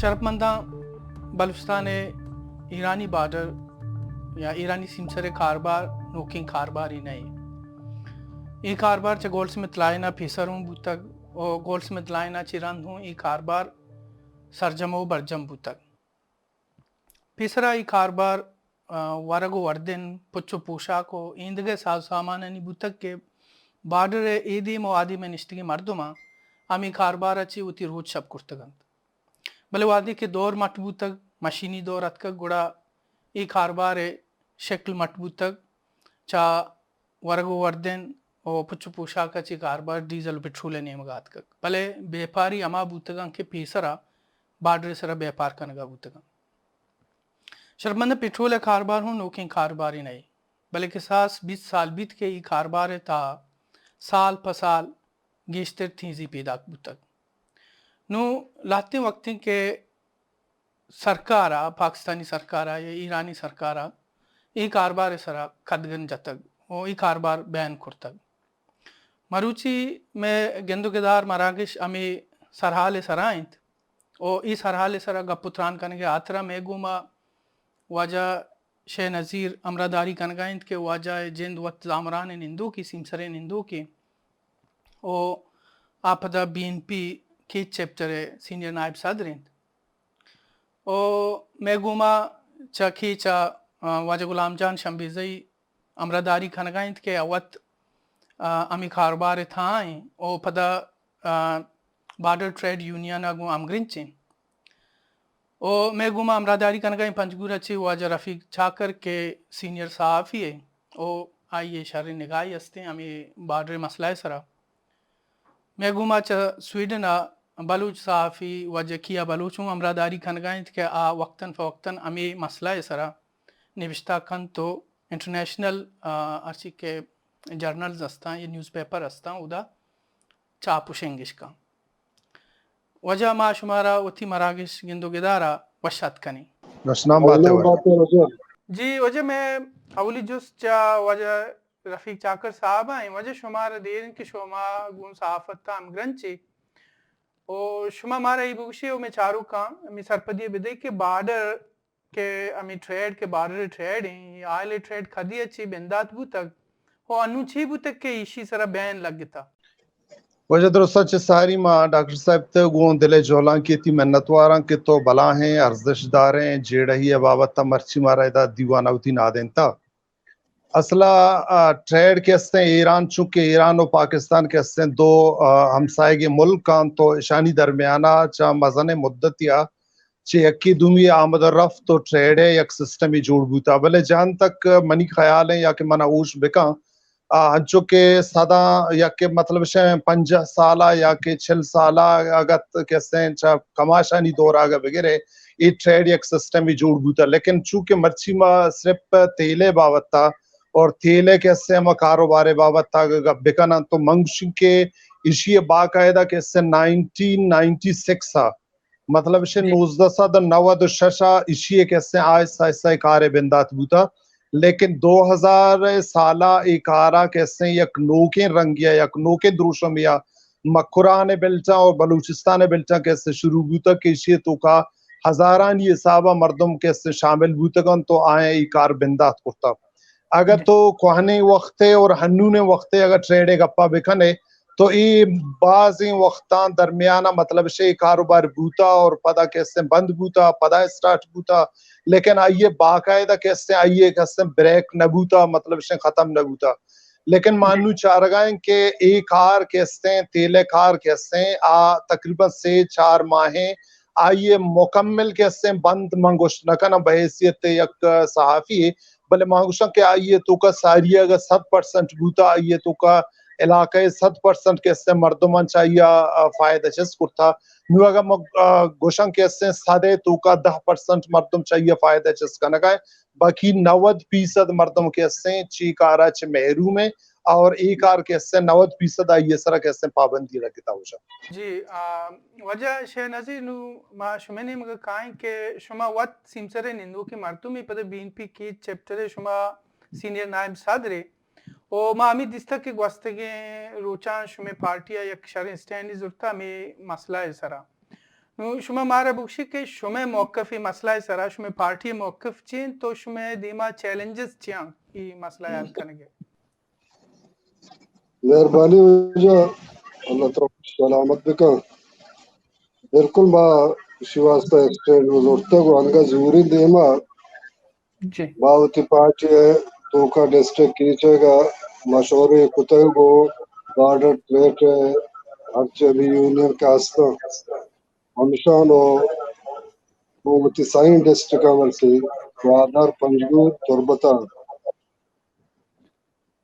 شرپمنداں بلوچستان ایرانی بارڈر یا ایرانی سمسر کاربار نوکین کاربار ہی نہیں ای کاربار چا گول سمت لائنا پیسر ہوں بوتک او گول سمت لائنا چیراند ہوں ای کاربار سرجم و برجم بوتک پیسرا ای کاربار ورگو وردن پچو پوشاکو ایندگے ساز سامانانی بوتک کے بارڈر ایدیم و آدی میں نشتگی مردما امی کاربار اچھی اوتی روچ شب کرتگند بلے وادی کے دور مٹ بوتک مشینی دور اتک گڑا ای کاربار شکل مٹ بوتک چا ورگو وردن او پچو پوشاکا چی کاربار ڈیزل پٹرول نیمگات کک بلے بیپاری اما بوتگان کے پیسرا بارڈر سرا بیپار کنگا بوتگان شرمند پٹرول کاربار ہوں نوکین کارباری نہیں بلکہ ساس 20 سال بیت کے ای کاربار تا سال پسال گیشتر تھیزی پیدا بوتک نو لاتے وقتیں کہ سرکارا پاکستانی سرکارا یا ایرانی سرکارا ای کاربار سرا کدگن جتگ او ای کاربار بین کرتگ مروچی میں گندو گدار مراگش امی سرحال سرائنت او ای سرحال سرا گپتران کنگے آترا میں گوما واجہ شہ نظیر امرداری کنگائنت کے واجہ جند وقت زامران نندو کی سمسر نندو کی او آپدا بی این پی کی چیپٹر سینئر نائب صدرند او میں گوما چا کھیچا واجہ غلام جان شمبیزئی امرداری کنگائنت کے اوت امی کاربار تھائیں او پدا بارڈر ٹریڈ یونین اگو امگرنچیں او میں گوما امرداری کنگائیں پنجگورہ چی واجہ رفیق چاکر کے سینئر صحافی ہے او آئیے شر نگاہی ہستے امی بارڈر مسئلہ سرا میں گوما چا سویڈن بلوچ صحافی واجہ کیا بلوچوں امرداری کنگائنت کے آ وقتاً فوقتاً امی مسئلہ سرا نوشتہ کن تو انٹرنیشنل ارچی کے جرنلز ہستاں یا نیوز پیپر ہستاں ادا چاپوش انگش کا وجہ ما شمارا وتی مراگش گندو گدارا وشت کنی رشنام باتیں جی وجہ میں اولی جس چا وجہ رفیق چاکر صاحب ہیں وجہ شمارا دیر کہ شما گون صحافت تا امگرنچی او شما مارا ای بوشی او میں چارو کام امی سرپدی بدے کہ بارڈر کے امی ٹریڈ کے بارڈر ٹریڈ ہیں آئل ٹریڈ کھدی اچھی بندات بوتک او انو چھی بوتک کہ ایشی سرا بین لگ گتا وجہ درستہ چھ ساری ماں ڈاکٹر صاحب تے گون دلے جولان کی تی منتواراں کے تو بلا ہیں ارزش دار ہیں جیڑا ہی بابت تا مرچی مارا دا دیوانہ ہوتی نادین تا اصلا ٹریڈ کے ہستے ایران چونکہ ایران و پاکستان کے ہستے دو ہمسائے کے ملک کان تو اشانی درمیانہ چا مزن مدت یا چھ یکی دومی آمد و رفت تو ٹریڈ ہے یک سسٹم ہی جوڑ بوتا بلے جہاں تک منی خیال ہے یا کہ منہ اوش بکاں ہنچو کہ صدا یا کہ مطلب شاہ 5 سالہ یا کہ 6 سالہ اگر کہتے ہیں چاہ کماشانی دور آگا بگرے یہ ٹریڈ یک سسٹم ہی جوڑ بوتا لیکن چونکہ مرچی ماں صرف تیلے باوت تا اور تیلے کیسے ہم کاروبار بابت تا بکنا تو منگشن کے اسی باقاعدہ کیسے 1996 مطلب شے 1996 اسی کیسے آہستہ آہستہ کارے بندات بوتا لیکن 2000 سالہ ایکارہ کیسے یک نوکیں رنگیا یک نوکیں دروشم یا مکران بلٹا اور بلوچستان بلٹا کیسے شروع بوتا کہ اسی تو کا ہزاران یہ صحابہ مردم کیسے شامل بوتگن تو آئیں ایکار بندات کرتا اگر تو کوہنے وقتے اور ہنونے وقتے اگر ٹریڈے گپا بکھنے تو ای بعضی وقتاں درمیانہ مطلب شے کاروبار بوتا اور پدا کیسے بند بوتا پدا اسٹارٹ بوتا لیکن آئیے باقاعدہ کیسے آئیے کیسے بریک نبوتا مطلب شے ختم نبوتا لیکن مانو چارگائیں کہ ایک کار کیسے تیلے کار کیسے تقریباً 3-4 ماہیں آئیے مکمل کیسے بند منگوش نکنا بحیثیت یک صحافی بلے مانگوشاں کہ آئیے تو کا ساری اگر 100% بوتا آئیے تو کا علاقے 100% کیسے مردمان چاہیے فائدہ چیز کرتا نو اگر گوشاں کیسے سادے تو کا 10% مردم چاہیے فائدہ چیز کا نگائے باقی 90% مردم کیسے چی کارا چھ محروم ہے اور ایک کار کیسے 90% آئیے سرا کیسے پابندی رکھتا ہو جا جی وجہ شہ نظیر نو ما شمینی مگا کائیں کہ شما وقت سمسر نندو کی مرتومی پدہ بی این پی کی چپٹر شما سینئر نائب صدرے او ما امی دستا کہ گوستگیں روچان شما پارٹیا یک شرح اسٹینڈی زرتا میں مسئلہ سرا شما مارا بخشی که شما موقفی مسئله سرا شما پارتی موقف چین تو شما دیما چیلنجز چیان این مسئله حل کنگے. مہربانی وجہ اللہ تعالی سلامت بکا بالکل ما شیواستا ایکسٹینڈ وزورتا کو انگا ضروری دیما جی باوتی پارٹی ہے تو کا ڈسٹرکٹ کیچے گا مشوری کتر کو بارڈر ٹریٹ ہے ہرچلی یونین کاستا ہمشان و بوتی سائن ڈسٹرکٹ آورسی وادار پنجگو تربتا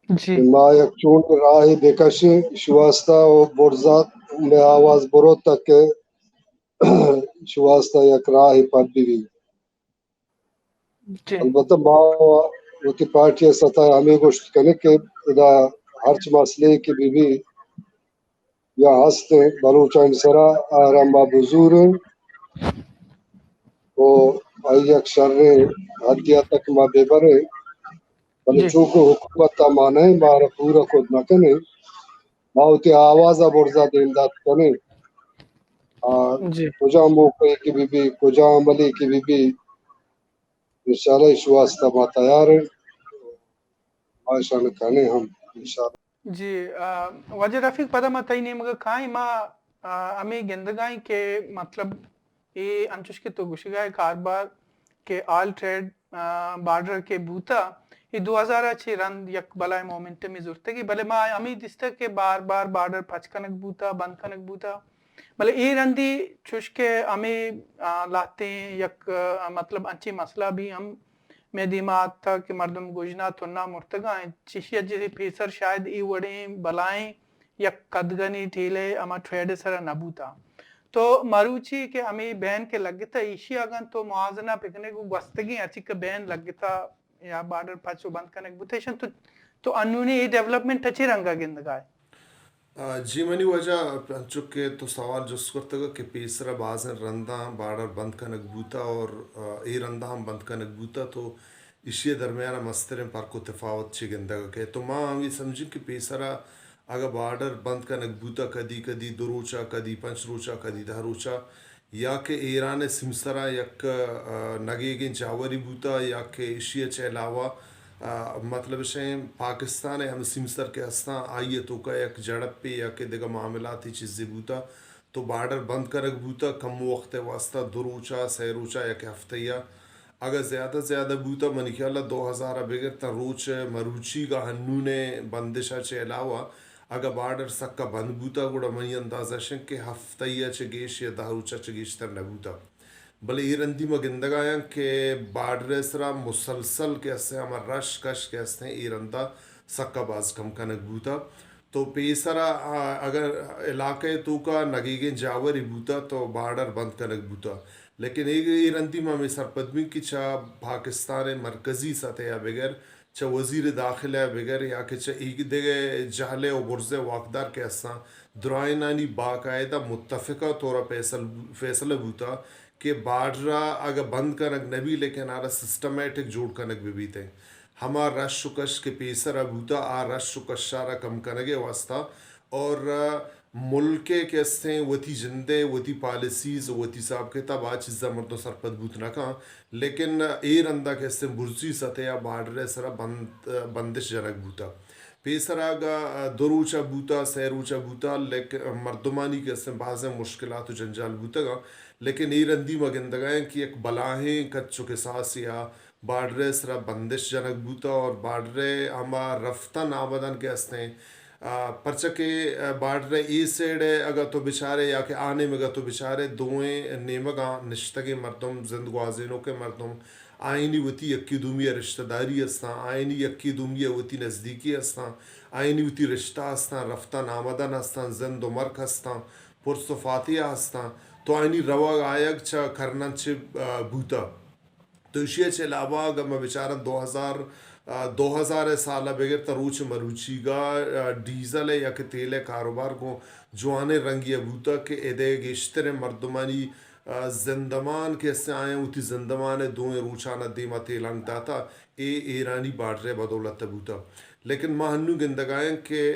جی ما یک چون راہی بکشی شیواستا و برزات میں آواز برو تک کے شیواستا یک راہی پد بھی جی البتہ ما وتی پارٹی سطح ہمیں گوشت کنے کہ ادا ہرچ مسئلے کی بھی یا ہستے بلوچان سرا آرام بزور و ایک شر حدیہ تک ما بے برے بلے جی چونکہ حکومت تا مانے مارا پورا خود نہ کنے ما وتی آوازہ برزا دیندات کنے جی کجا موقع کی بھی کجا عملی کی بھی انشاءاللہ اس واسطہ ما تیار ہیں آشان کھانے ہم انشاءاللہ جی وجہ رفیق پتہ مت نہیں مگر کھائیں ما ہمیں گندگائیں کے مطلب یہ انچوش کے تو گشگائے کاربار کے آل ٹریڈ بارڈر کے بوتا یہ 2006 رند یک بلائے مومنٹم ضرورت بلے ما ہمیں دستا کہ بار بار بارڈر پھچ کنک بوتا بند کنک بوتا بلے یہ رندی چوش کے ہمیں لاتے ہیں یک مطلب انچی مسئلہ بھی ہم میں دیمات تھا کہ مردم گوجنا تننا مرتگائیں چشیت جیسے پیسر شاید ای وڑیں بلائیں یک قدگنی ٹھیلے اما ٹریڈ سر نبوتا تو مروچی کہ ہمیں بین کے لگتا ایشی اگن تو موازنہ پکنے کو گوستگی اچھی کہ بین لگتا یا بارڈر پچو بند کرنے کو بتیشن تو انہوں یہ ڈیولپمنٹ اچھی رنگا گندگا ہے جی منی وجہ چکے تو سوال جس کرتا گا کہ پیسرا بازن رندہ بارڈر بند کنک بوتا اور ای رندہ ہم بند کنک بوتا تو اسی درمیان مسترین پر کو تفاوت چی گندگا کہ تو ماں ہمیں سمجھیں کہ پیسرا اگر بارڈر بند کنک بوتا کدی کدی دو روچا کدی پنچ روچا کدی دہ روچا یا کہ ایران سمسرا یک نگیگن چاوری بوتا یا کہ اسی اچھے علاوہ مطلب شیں پاکستان ہم سمسر کے ہستاں آئیے تو کا یک جڑپ پہ یا کہ دیگا معاملاتی چیزیں بوتا تو بارڈر بند کرک بوتا کم وقت واسطہ دو روچا سہ روچا یا کہ ہفتیہ اگر زیادہ بوتا منی خیالہ 2000 بغیر تا روچ مروچی کا ہنونے بندشا چے علاوہ اگر بارڈر سکا بند بوتا گوڑا منی اندازہ شن کہ ہفتیہ چے گیش یا دہ روچا چے گیش تر نبوتا بلے یہ رندی میں گندگایا کہ بارڈر سرا مسلسل کے ہستے ہمیں رش کش کے ہستے ہیں یہ رندہ سکا باز کم کنک بوتا تو پیسرا اگر علاقے تو کا نگیگیں جاوری بوتا تو بارڈر بند کنک بوتا لیکن یہ رندی میں ہمیں سرپدمی کی چاہ پاکستان مرکزی سطح بغیر چاہ وزیر داخلہ بغیر یا کہ چاہ ایک دیگے جہلے و برزے واقدار کے ہستاں درائنانی باقاعدہ متفقہ طورا فیصلہ بوتا کہ بارڈرا اگر بند کنک نبی لیکن آرہ سسٹمیٹک جوڑ کنک بھی بیتے ہما رش شکش کے پیسر ابوتا آ رش شکش شارہ کم کنگے واسطہ اور ملکے کے استیں وتی جندے وتی پالیسیز وتی صاحب کتاب آج چیزا مردوں سرپد بوت نہ کھاں لیکن ایر اندہ کے استیں برزی سطح بارڈر سرا بندش جنک بوتا پیسر آگا دو روچا بوتا سہ روچا بوتا لیکن مردمانی کے استیں بعض مشکلات و جنجال بوتا گا لیکن ایر اندی مگندگائیں کہ ایک بلاہیں کچو کے ساس یا بارڈر سرا بندش جنک بوتا اور بارڈر ہما رفتن آمدن کے استیں پرچہ بارڈر ای سیڈ ہے اگر تو بچارے یا کہ آنے میں اگر تو بچارے دوئیں نیمگاں نشتگے مردم زندگوازینوں کے مردم آئینی وتی یکی دومی رشتہ داری ہستاں آئینی یکی دومی وتی نزدیکی ہستاں آئینی وتی رشتہ ہستاں رفتن آمدن ہستاں زند و مرک ہستاں پرس و فاتحہ ہستاں تو آئینی رواگ آیگ چا کرنن چھ بوتا تو اسی اچھے علاوہ اگر میں بیچارہ 2000 سالہ بغیر تروچ مروچی گا ڈیزل ہے یا کہ تیل کاروبار کو جوانے رنگی بوتا کہ ادے گشتر مردمانی زندمان کے سے آئیں ہوتی زندمان دوئیں روچانہ دیما تیلنگ داتا ایرانی بارڈر بدولت بوتا لیکن ماہنو گندگائیں کہ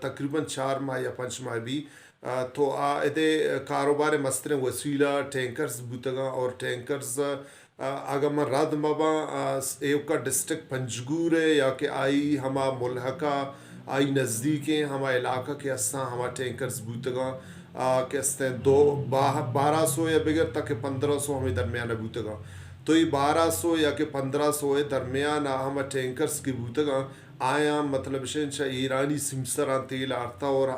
تقریباً 4 ماہ یا 5 ماہ بھی تو ادے کاروبار مستر وسیلہ ٹینکرز بوتگا اور ٹینکرز اگر میں رد مبا ایک کا ڈسٹرکٹ پنجگور ہے یا کہ آئی ہما ملحقہ آئی نزدیک ہیں ہما علاقہ کے اساں ہما ٹینکرز بوتگا کہ استے 1200 یا بغیر تک 1500 ہمیں درمیان بوتگا تو یہ 1200 یا کہ 1500 درمیان ہما ٹینکرز کی بوتگا آیا مطلب شنچا ایرانی سمسران تیل آرتا اور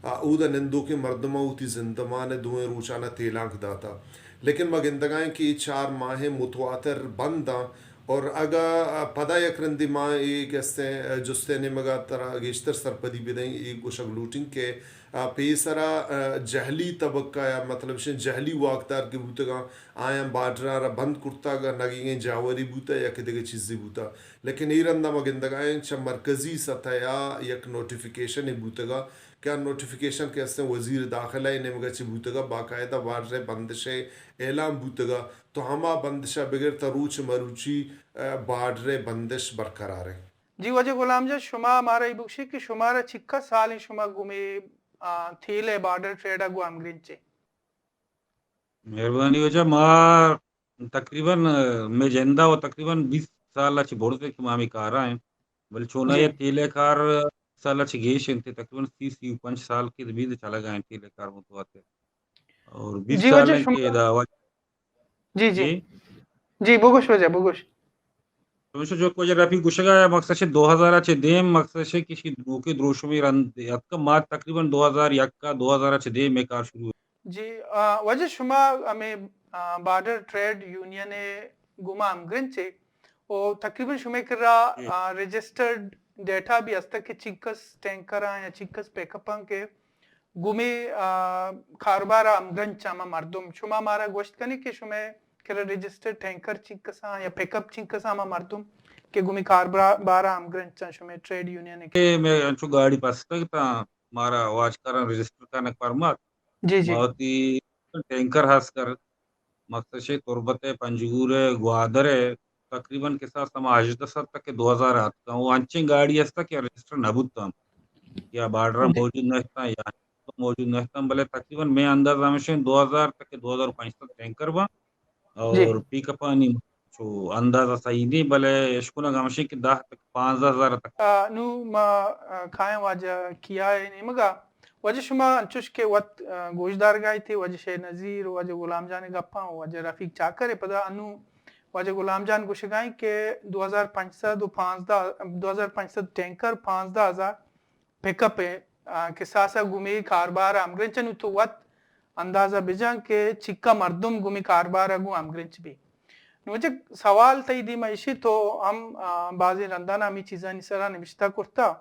اودا نندو کے مردمہ ہوتی زندمان دوئیں روچانہ تیلانک داتا لیکن مگندگائیں کہ 4 ماہ متواتر بنداں اور اگا پدا یکرندی ماں ایک ایسے جستے نے مگا ترا گیشتر سرپدی بدائیں ایک گوشک لوٹنگ کے پیسرا جہلی طبقہ یا مطلب شن جہلی واقدار کے بوتگا آیا باڈرہ بند کرتا گا نگیں جاوری بوتا یا کدے چیزی بوتا لیکن ایرندہ مگندگائیں چا مرکزی سطح یا یک نوٹیفیکیشن بوتگا کیا نوٹیفیکیشن کے اسے وزیر داخلہ نے مگا چی بوتگا باقاعدہ باڈر بندش اعلان بوتگا تو ہما بندشہ بغیر تروچ مروچی باڈر بندش برقرار ہے. جی وجہ غلام جا شما ہمارا ای بکشی کہ شمارا چکا سال شما گمی تھیلے بارڈر ٹریڈا گو امگرینچے. مہربانی وجہ ما تقریباً میں جندہ و تقریباً 20 سال اچھی بڑھتے کہ مامی کارا ہیں بل چونا جی یہ تیلے کار سال اچھی گیش انتے تقریباً 30-35 سال کی دبید چلا گئے ہیں تیلے کار متواتے اور 20 جی سال وجہ ہیں کہ شما دعوی جی جی جی بگوش وجہ بگوش تو جو کو جرا پی گشگا مقصد سے 2000 اچھے دیم مقصد سے کسی دوکے دروشمی رند اب کا مات تقریباً 2001 کا 2000 اچھے دیم میں کار شروع جی وجہ شما ہمیں بارڈر ٹریڈ یونین گما امگرینچے اور تقریباً شما کر رہا رجسٹرڈ ڈیٹا بھی ہستا کہ چکس ٹینکراں یا چکس پیک اپاں کے گمی کاروبارا امگرینچا ما مردم شما ہمارا گوشت کنی کہ شما کر رجسٹرڈ ٹینکر چکساں یا پیک اپ چکساں ما مردم کہ گمی کاروبارا امگرینچا شما ٹریڈ یونین کے میں انچو گاڑی پاس تھا ہمارا واچ کرا رجسٹر کرنے پرمات جی جی ماوتی ٹینکر ہاس کر مقصد سے تربت پنجگور گوادر تقریباً کے ساتھ ہم آج تک کہ 2008 کا وہ انچیں گاڑی ہستا کہ رجسٹر نبود تھا یا بارڈر موجود نہ تھا یا موجود نہ تھا بلے تقریباً میں اندازہ ہمیشہ 2000 تک کہ 2005 تک ٹینکر با جی اور پیک اپانی جو اندازہ صحیح نہیں بلے اشکونا گامشی کی 10 تک 15,000 تک نو ما کھائیں واجہ کیا ہے نہیں مگا وجہ شما انچوش کے وقت گوشدار گائی تھے وجہ شہ نظیر وجہ غلام جان گپاں وجہ رفیق چاکر ہے پدا انو وجہ غلام جان گوشگائیں کہ 2500 ٹینکر 15,000 پیک اپ ہے کہ ساسا گمی کاربار امگرینچ نو تو وقت اندازہ بجان کہ چکا مردم گمی کاربار گو امگرینچ بھی وجہ سوال تیدی معیشی تو ہم بعضی رندانہ ہمیں چیزیں نسرا نوشتہ کرتا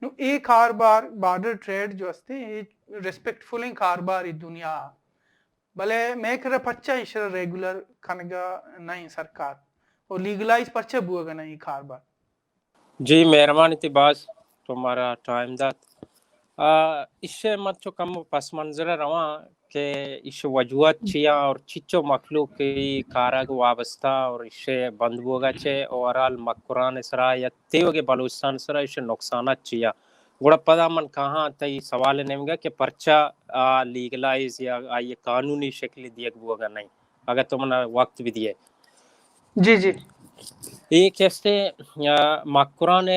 نو ایک کاربار بارڈر ٹریڈ جو ہستے ریسپیکٹفل ہیں کاربار دنیا بلے میں کرا پچھا اشرا ریگولر کھنگا نہیں سرکار اور لیگلائز پچھا بوگا نہیں کاربار. جی مہربانی تھی باز تمہارا ٹائم دات اس سے مت چو کم پس منظر رواں کہ اس وجوہات چیا اور چچو مخلوق کی کارا کو وابستہ اور اس سے بند بوگا چھے اوورال مکران سرا یا تیو کے بلوچستان سرا اس سے نقصانات چیا گوڑا پدا من کہاں تی سوال نہیں گا کہ پرچہ لیگلائز یا یہ قانونی شکل دیکھ بوگا نہیں اگر تم نے وقت بھی دیے. جی جی ایک کیسے مکران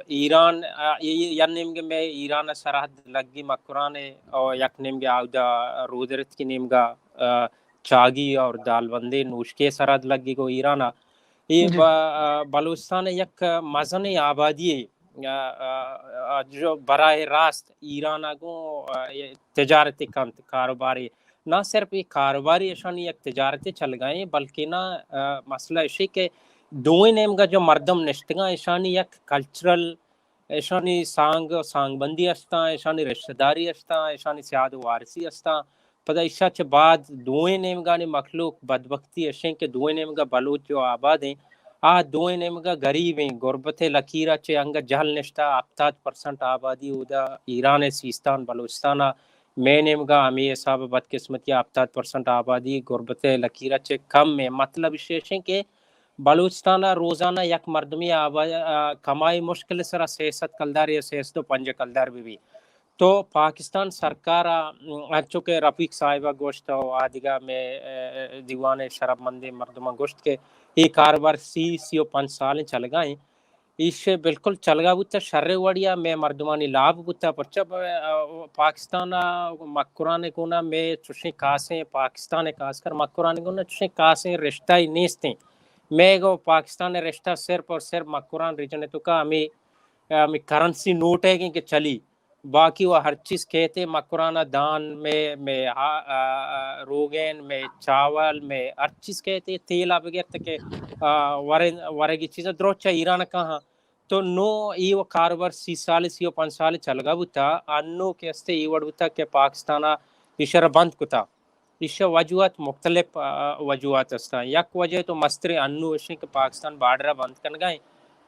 ایران یا نیم میں ایران سرحد لگی مکران اور یک نیم گے آودا رودرت کی نیم گا چاگی اور دالبندی نوشکے سرحد لگی کو ایران یہ بلوچستان یک مزنی آبادی جو براہ راست ایران کو تجارتی کاروباری نہ صرف ایک کاروباری اشانی ایک تجارتی چل گئے بلکہ نہ مسئلہ اسی کہ دوئیں نیم کا جو مردم نشتگاں اشانی یک کلچرل اشانی سانگ بندی استا اشانی رشتہ داری استا اشانی سیاد وارسی استا پدا اشا چھ بعد دوئیں نیم گانی مخلوق بدبختی اشیں کہ دوئیں نیم کا بلوچ جو آباد ہیں دوئیں نیم کا غریب ہیں غربت لکیرہ چھ انگا جہل نشتا 70% آبادی ہودا ایران سیستان بلوچستانہ میں نیم گا ہمیں صاحب بدقسمتی 70% آبادی غربت لکیرہ چے کم میں مطلب شیشیں کہ بلوچستانہ روزانہ یک مردمی کمائی مشکل سرا 600 کلدار یا 605 کلدار بھی تو پاکستان سرکار چونکہ رفیق صاحبہ گوشت و آدھگا میں دیوان شرابمندی مردمہ گوشت کے یہ کاروبار 35 سال چل گئے اسے بالکل چل گا بوتا شر وڑیا میں مردمانی لاب بوتا پرچہ پاکستان مکرانے کونا میں چوشیں کاسیں پاکستان خاص کر مکرانے کونا چوشیں کاسیں رشتہ ہی نیستیں میں گو پاکستان رشتہ صرف اور صرف مکران ریجن تو کا ہمیں کرنسی نوٹ ہے کہ چلی باقی وہ ہر چیز کہتے مکرانہ دان میں روگین میں چاول میں ہر چیز کہتے تیل بغیر تک ورے کی چیزیں دروچہ ایران کہاں تو نو یہ وہ کاروبار 35 سال چل گا بتا انو کے استے یہ وڑ بتا کہ پاکستان اشارہ بند کتا اس وجوہات مختلف وجوہات استا یک وجہ تو مستر انو اشیں کہ پاکستان بارڈر بند کر گئے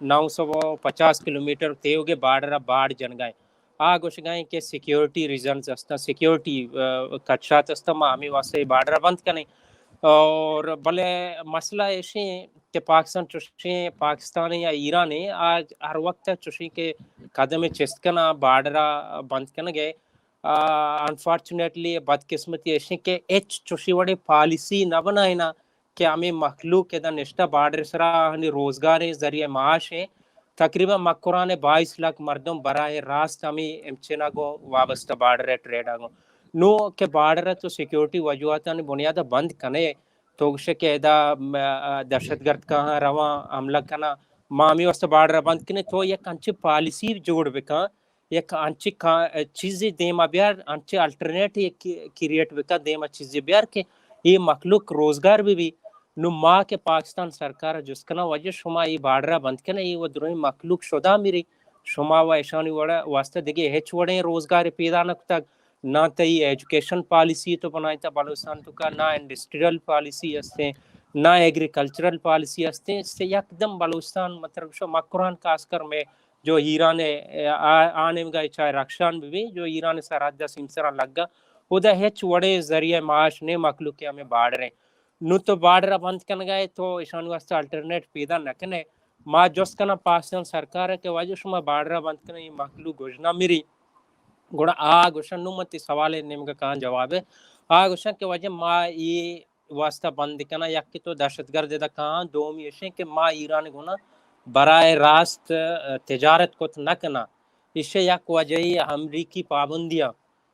950 کلومیٹر تیوگے بارڈر باڑ جن گئے آگوش گئے کہ سیکیورٹی ریزنز استا سیکیورٹی خدشات استا ہمیں واسطے بارڈر بند کریں اور بلے مسئلہ ایسے کہ پاکستان چوشیں پاکستان یا ایران آج ہر وقت چوشیں کہ قدم چست کنا بارڈر بند کنا گئے انفارچونیٹلی بدقسمتی ایسے کہ چوشی وڑے پالیسی نہ بنائے نا کہ ہمیں مخلوق کے دا نشتہ بارڈر سرا ہمیں روزگار ذریعہ معاش ہے تقریباً مکران 22 لاکھ مردم براہ راست ہمیں امچنا کو وابستہ بارڈر ٹریڈ آگو نو کہ بارڈر تو سیکیورٹی وجوہات نے بنیادہ بند کنے تو کہ دا دہشت گرد کہاں رواں حملہ کنا مامی واسطہ بارڈر بند کنے تو یک انچی پالیسی جوڑ بکا یک انچی چیزیں دیما بیار انچی الٹرنیٹ کریٹ بکا دیما چیزیں بیار کہ یہ مخلوق روزگار بھی نو ماں کے پاکستان سرکار جس کنا وجہ شما یہ بارڈر بند کنا یہ وہ دروئی مخلوق شدہ میری شما و ایشانی وڑا واسطہ دیکھے ہیچ وڑے روزگار پیدا نکتا نہ تی ایجوکیشن پالیسی تو بنائی تا بلوچستان تو کا نہ انڈسٹریل پالیسی ہستے نہ ایگریکلچرل پالیسی ہستے اس سے یک دم بلوچستان مطلب شو مکران خاص کر میں جو ایران آنے گا چاہے رکشان بھی جو ایران سرحد سمسرا لگا ادا ہیچ وڑے ذریعہ معاش نے مخلوق کے ہمیں باڑ رہے نو تو بارڈر بند کن گئے تو ایشان واسطہ الٹرنیٹ پیدا نہ کنے ما جس کنا پاکستان سرکار ہے کہ وجہ شما بارڈر بند کنے مخلوق گوشنا میری گوڑا گوشن نومتی سوال نیم کا کہاں جواب ہے گوشن کے وجہ ما یہ واسطہ بند کنا یک کی تو دہشت گرد دا کہاں دومی اشیں کہ ما ایران گونا براہ راست تجارت کو نہ کنا اسے یک وجہ امریکی پابندیاں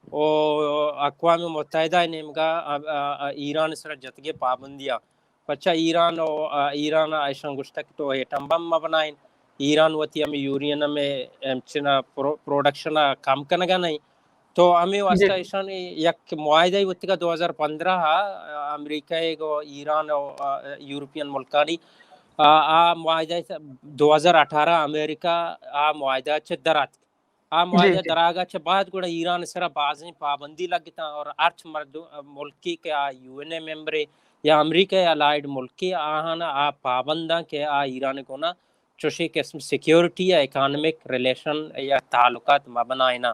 اور اقوام متحدہ نیم کا ایران سر جتگے پابندیاں پچھا ایران ایران ایشان گشتک تو ایٹم بم بنائیں ایران وتی ہمیں یورین میں چنا پروڈکشن کم کنگا نہیں تو ہمیں واسطہ ایشان یک معاہدہ وتی کا 2015 امریکہ کو ایران اور یورپین ملکانی معاہدہ 2018 امریکہ معاہدہ درات معاہدہ دراگا چھ بعد گوڑا ایران سرا بازیں پابندی لگتا اور ارچ ملکی کے یو این اے ممبر یا امریکہ الائیڈ ملکی آہانا پابندہ کے ایران کو نا چوشی قسم سیکیورٹی یا اکانومک ریلیشن یا تعلقات مبنائنا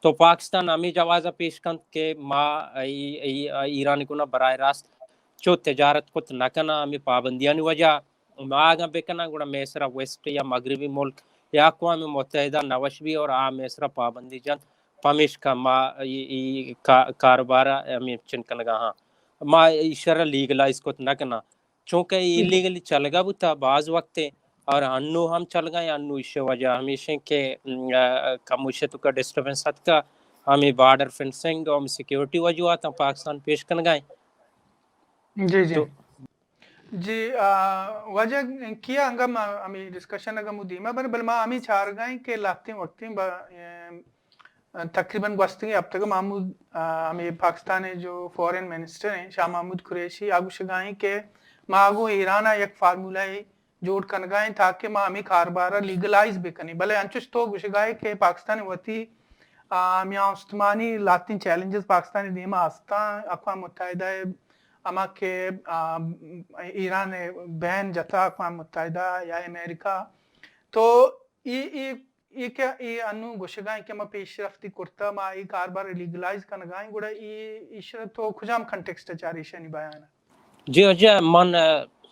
تو پاکستان ہمیں جوازہ پیش کن کہ ما ایران کو نا براہ راست چو تجارت کو نہ کنا ہمیں پابندیاں وجہ ما آگا بکنا گوڑا میسرا ویسٹ یا مغربی ملک یا اقوام متحدہ نوشبی اور عام میسرا پابندی جن پمیش کا ما کاروبارہ ہمیں چنکنگا ہاں ما اشارہ لیگلائز کو نہ کنا چونکہ یہ لیگلی چل گا بتا بعض وقت اور انو ہم چل گئے انو اس وجہ ہمیشہ کہ کموشے تو کا ڈسٹربنس حد کا ہمیں بارڈر فنسنگ اور سیکیورٹی وجوہات ہم پاکستان پیش کر گئے جی وجہ کیا انگم ہمیں ڈسکشن اگم دیما بل ما ہمیں چار گئے کہ لاتے وقتیں تقریباً گوستنگی اب تک محمود ہمیں پاکستان جو فورن منسٹر ہیں شاہ محمود قریشی آگو شگائیں کہ ما آگو ایرانہ یک فارمولہ جوڑ کن گائیں تاکہ ما ہمیں کاربارہ لیگلائز بکنی بلے انچوش تو گوشگائے کہ پاکستان وطی میاں استمانی لاتین چیلنجز پاکستانی دیما آستان اقوام متحدہ اما کہ ایران بین جتا اقوام متحدہ یا امریکہ تو یہ کیا یہ انو گوشگائیں کہ ما پیش رفتی کرتا ما یہ کاربار لیگلائز کنگائیں گوڑا یہ اشارت تو کجام کنٹیکسٹ چاری شنی بیانا جی من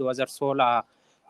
2016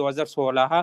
2016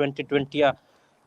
2020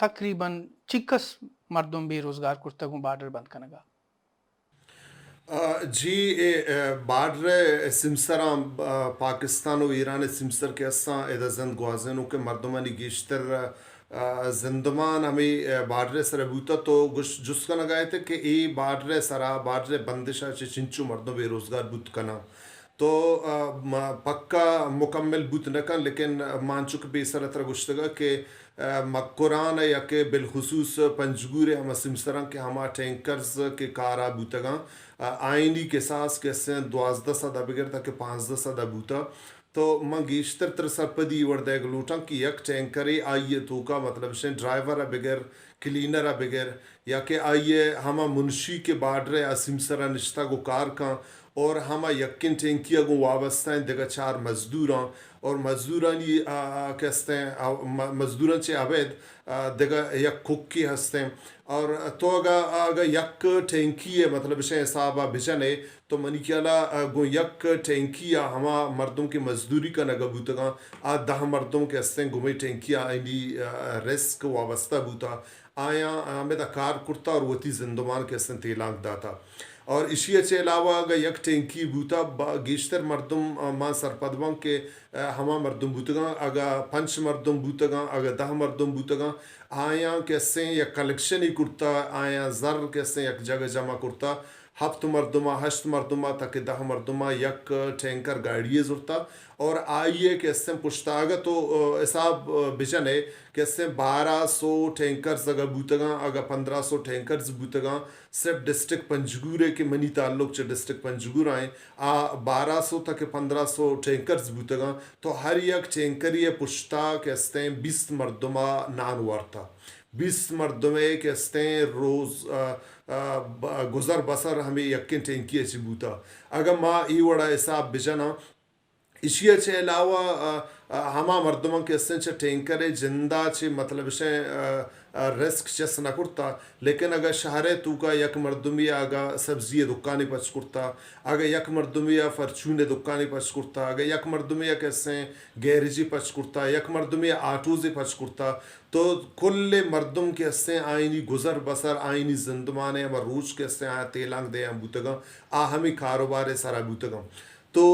تقریباً 6 مردم بے روزگار کرتگوں بارڈر بند کنگا. جی بارڈر سمسران پاکستان و ایران سمسر کے اساں ادا زند گوازنوں کے مردمانی گیشتر زندمان ہمیں بارڈر سر بوتا تو جس کا نگائے تھے کہ ای بارڈر سرا بارڈر بندشا چنچو مردوں بے روزگار بوت کنا تو پکا مکمل بوت نکن لیکن مان چک بھی سر طرح گشتگا کہ مکران یا کہ بالخصوص پنجگور ہم سمسران کے ہما ٹینکرز کے کارا بوتگاں آئینی کے ساس کے سن 12 سدا بگر تک 15 سدا بوتا تو من گیشتر تر سرپدی وردے گلوٹاں کی یک ٹینکری آئیے تو کا مطلب شن ڈرائیور بگر کلینر بگر یا کہ آئیے ہما منشی کے بارڈر سمسرا نشتہ گو کار کان اور ہما یقین ٹینکیا گو وابستہ ہیں دیگا 4 مزدوراں اور مزدورانی کہستے ہیں مزدوران چے عبید دیگا یک ککی ہستے ہیں اور تو اگر یک ٹینکی ہے مطلب شے حسابہ بجنے تو منی کیالا گو یک ٹینکی ہما مردوں کی مزدوری کا نگا بوتگاں 10 مردوں کے ہستے ہیں گو میں ٹینکی آئینی رسک وابستہ بوتا آیا ہمیں دا کار کرتا اور وطی زندمان کے ہستیں تیلانک داتا اور اسی اچھے علاوہ اگر یک ٹینکی بوتا گیشتر مردم ماں سرپدوان کے ہما مردم بوتگاں اگر 5 مردم بوتگاں اگر 10 مردم بوتگاں آیا کیسے یا کلیکشن ہی کرتا آیا زر کیسے یک جگہ جمع کرتا 7 مردمہ 8 مردمہ تک 10 مردمہ یک ٹینکر گاڑی زرتا اور آئیے کیسے پشتاگا تو حساب بجن ہے کیسے 1200 ٹینکرز اگر بوتگاں اگر 1500 ٹینکرز بوتگاں صرف ڈسٹرک پنجگورے کے منی تعلق چے ڈسٹرک پنجگور آئیں 1200 تک 1500 ٹینکرز بوتگاں تو ہر یک ٹینکری پشتا کیسے ہیں 20 مردمہ نان وارتا 20 مردمے کیسے ہیں روز گزر بسر ہمیں یقین ٹینکی اچھی بوتا اگر ماں ای وڑا حساب بجنا اسی اچھے علاوہ ہما مردمان کے اسن چھ ٹینکر جندہ چھ مطلب شے رسک چس نہ کرتا لیکن اگر شہر تو کا یک مردمی اگر سبزی دکانی پچ کرتا اگر یک مردمی فرچون دکانی پچ کرتا اگر یک مردمی کیسے گیرجی پچ کرتا یک مردمی آٹوزی پچ کرتا تو کل مردم کے اسے آئینی گزر بسر آئینی زندمان ہم روچ کے اسے آیا تیلانگ دے ہم بوتگاں ہمیں کاروبار سارا بوتگاں تو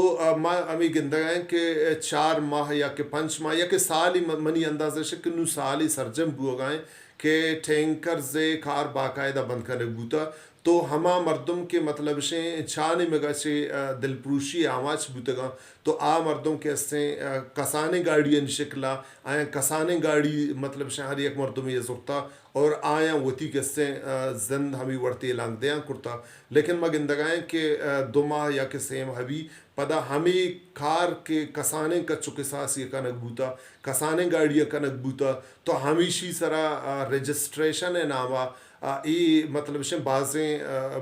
ہمیں گندگائیں کہ 4 ماہ یا کہ 5 ماہ یا کہ سال ہی منی اندازہ شکنو سال ہی سرجم بو گائیں کہ ٹینکر زے کار باقاعدہ بند کرنے بوتا تو ہما مردم کے مطلب شیں چھانے مگا چھے دل پروشی آماچ بوتگاں تو مردم کے اسے کسانے گاڑی شکلا آیا کسانے گاڑی مطلب شیں ہر یک مردم یہ زرتا اور آیا وطی کے سے زند ہمیں ورتی لانگ دیاں کرتا لیکن ما گندگائیں کہ 2 ماہ یا کہ 3 ماہ بھی پدا ہمیں کار کے کسانے کا چکے ساسی کنک بوتا کسانے گاڑی کنک بوتا تو ہمیشی سرا رجسٹریشن ہے نامہ ای مطلب شن بازیں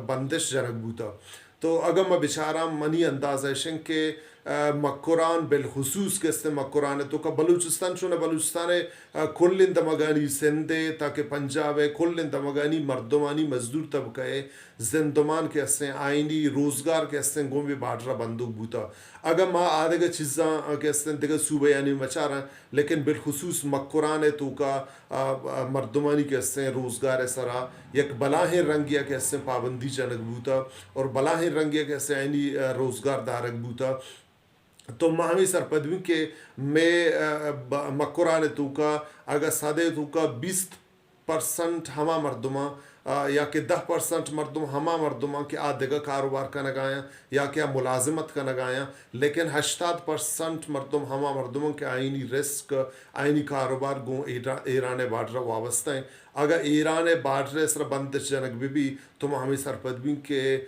بندش جنک بوتا تو اگر میں بچارہ منی اندازہ شن کہ مکران بالخصوص کے استے مکران تو کا بلوچستان چونہ بلوچستان کل اندمگانی سندھے تاکہ پنجاب ہے کل اندمگانی مردمانی مزدور طبقہ ہے زندمان کے استے آئینی روزگار کے استے گومی بارڈرہ بندوق بوتا اگر ماں آدھے گا چیزاں کے استے دیگا صوبہ یعنی مچا رہا لیکن بالخصوص مکران تو کا مردمانی کے استے روزگار سرا یک بلاہیں رنگیا کے استے پابندی چنک بوتا اور بلاہیں رنگیا کے استے آئینی روزگار دارک بوتا تو ماہمی سرپدوی کے میں مکران تو کا اگر سادے تو کا 20% ہما مردمہ یا کہ 10% مردم ہما مردمہ کہ دیگا کاروبار کا نگایا یا کہ ملازمت کا نگایا لیکن 80% مردم ہما مردموں کے آئینی رسک آئینی کاروبار گوں ایران بارڈر وابستہ ہیں اگر ایران بارڈر سر بندش جنک بھی تو ہمیں سرپدوی کے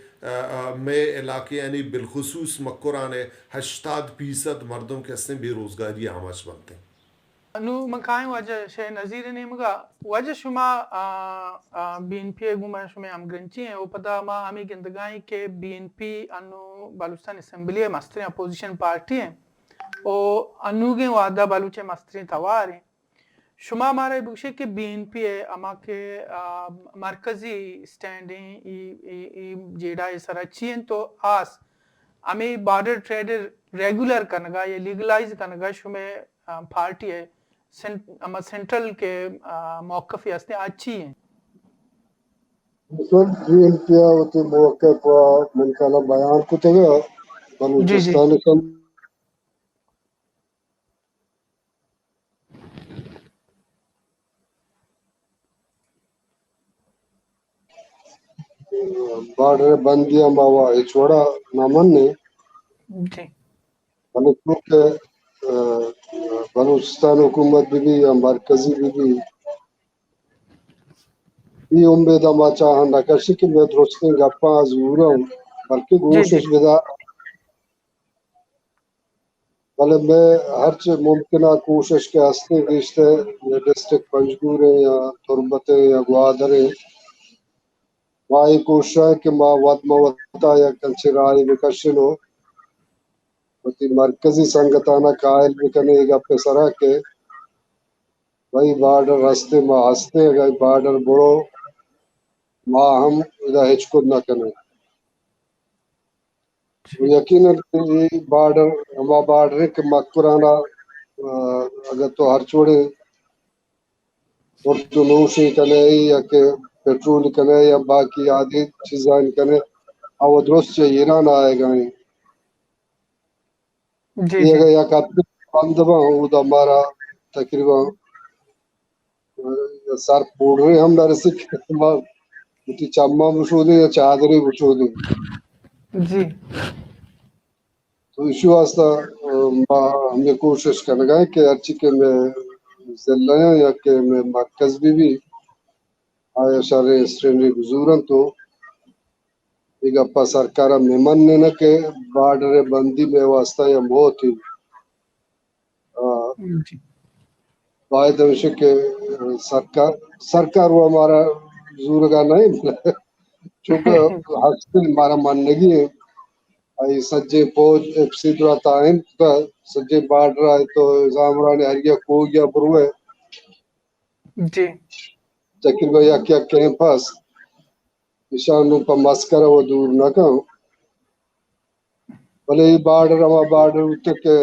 میں علاقے یعنی بالخصوص مکران 80% مردم کے اسے بے روزگاری آماش بنتے ہیں نو مکائیں وجہ شے نظیر نیمگا وجہ شما بی این پی گوما شما ہم گرنچی ہیں او پدا ما ہمیں گندگائیں کہ بی این پی انو بلوچستان اسمبلی مسترین اپوزیشن پارٹی ہیں او انو گے وعدہ بلوچ مسترین توار ہیں شما ہمارے بکشے کہ بی این پی ہے اما کے مرکزی سٹینڈ ہیں جیڑا یہ سراچی ہیں تو آس ہمیں بارڈر ٹریڈر ریگولر کرنگا یا لیگلائز کرنگا شما پارٹی ہے اما سنٹرل کے موقف هستی اچھی ہیں مثلا جین پیا ہوتے موقف من کالا بیان کو تگا بلوچستان کم بارڈر بندیاں ماوا چھوڑا نامن نے جی بلوچستان حکومت بھی یا مرکزی بھی یہ امید ما چاہاں نہ کرشی کہ میں درست گپا ضرور ہوں بلکہ کوشش بدا بلے میں ہر چیز ممکنہ کوشش کے ہستے گیشتے ڈسٹرکٹ پنجگورے یا تربتے یا گوادرے مائی کوشش ہے کہ ما وط موتا یا کنچی رائی بکشن ہو وتی مرکزی سنگتانہ قائل بکنے گا پسرا کے بھائی بارڈر رستے ما ہستے گئے بارڈر بڑو ما ہم ادا ہچکت نہ کرنے یقیناً یہ بارڈر ہما بارڈر کے مقبرانا اگر تو ہر چھوڑے اردو نوشی کنے یا کہ پیٹرول کنے یا باقی آدھی چیزیں کنے او درست سے ایران آئے گئے یہ اگر یا کپی بندبا ہوں تو ہمارا تقریباً سر پوڑ رہے ہم نہ رسی کہ چمہ بشودی یا چادری بشودی جی تو اسی واسطہ ہمیں کوشش کرنے گئے کہ ہرچی کے میں ضلع یا کہ میں مرکز بھی آیا شر اسٹرینری بزورن تو ایک اپا سرکارہ میں مننے نہ کہ بارڈر بندی میں واسطہ یا بہت ہی باید ہمشہ کہ سرکار وہ ہمارا بزرگا نہیں چونکہ حسن ہمارا ماننگی ہے آئی سجے فوج افسی درہ تائن سجے بارڈر آئے تو زامران ہرگیا کو گیا بروے جی تقریبا یا کیا کیمپس اشانوں پا مسکر وہ دور نہ کہوں بلے یہ بارڈر ہما بارڈر ہوتے کہ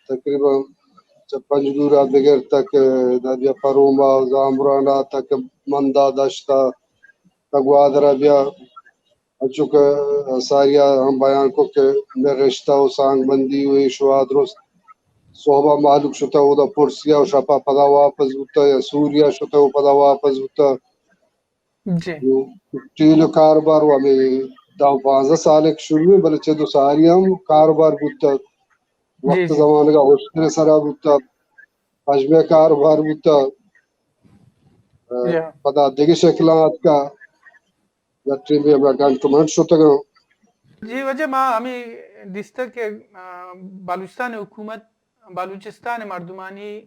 تقریبا پنجگورہ بغیر تک دادیا پروما زامرانا تک مندہ دشتا تگوادرہ بیا چونکہ ساریا ہم بیان کو کہ میں رشتہ و سانگ بندی ہوئی شواد درست صحبہ معلوم شتا ہو دا پرسیا و شپا پدا واپس ہوتا یا سوریا شتا ہو پدا واپس ہوتا ٹیل کاروبار و ہمیں دا 15 سال ایک شروع میں بلچے دو ساری ہم کاروبار ہوتا وقت زمانے کا حسن سراب ہوتا حجم کاروبار ہوتا پدا دیگی شکلات کا جتری بھی ہمیں گانٹومنٹ شتا گا جی وجہ ما ہمیں دستا کہ بلوچستان حکومت بلوچستان مردمانی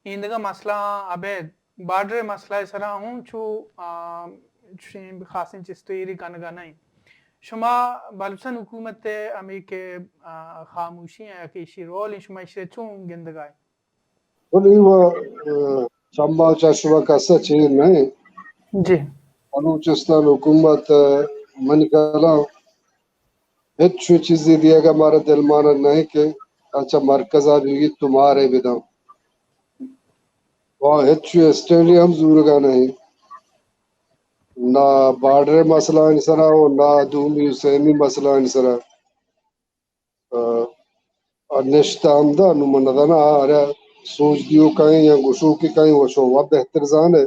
ایندگا مسئلہ عبید بارڈر مسئلہ سرا ہوں چو خاصن چستویری کنگا نہیں شما بلوچستان حکومت ہمیں کہ خاموشی ہیں کہ اسی رول شما اسے چون گندگائے بلی وہ چمبا چشمہ کسا چیز نہیں جی بلوچستان حکومت من کلا ہچو چیزی دیا گا ہمارا دل مانا نہیں کہ اچھا مرکزہ بھی تمہارے بداؤ وہاں ہچو اسٹیڈیم زورگا نہیں نہ بارڈر مسئلہ انسرا ہو نہ دومی حسینی مسئلہ انسرا اور نشتہ آمدہ نماندانا آرہا سوچ دیو کہیں یا گوشو کی کہیں وشو وہ بہتر زان ہے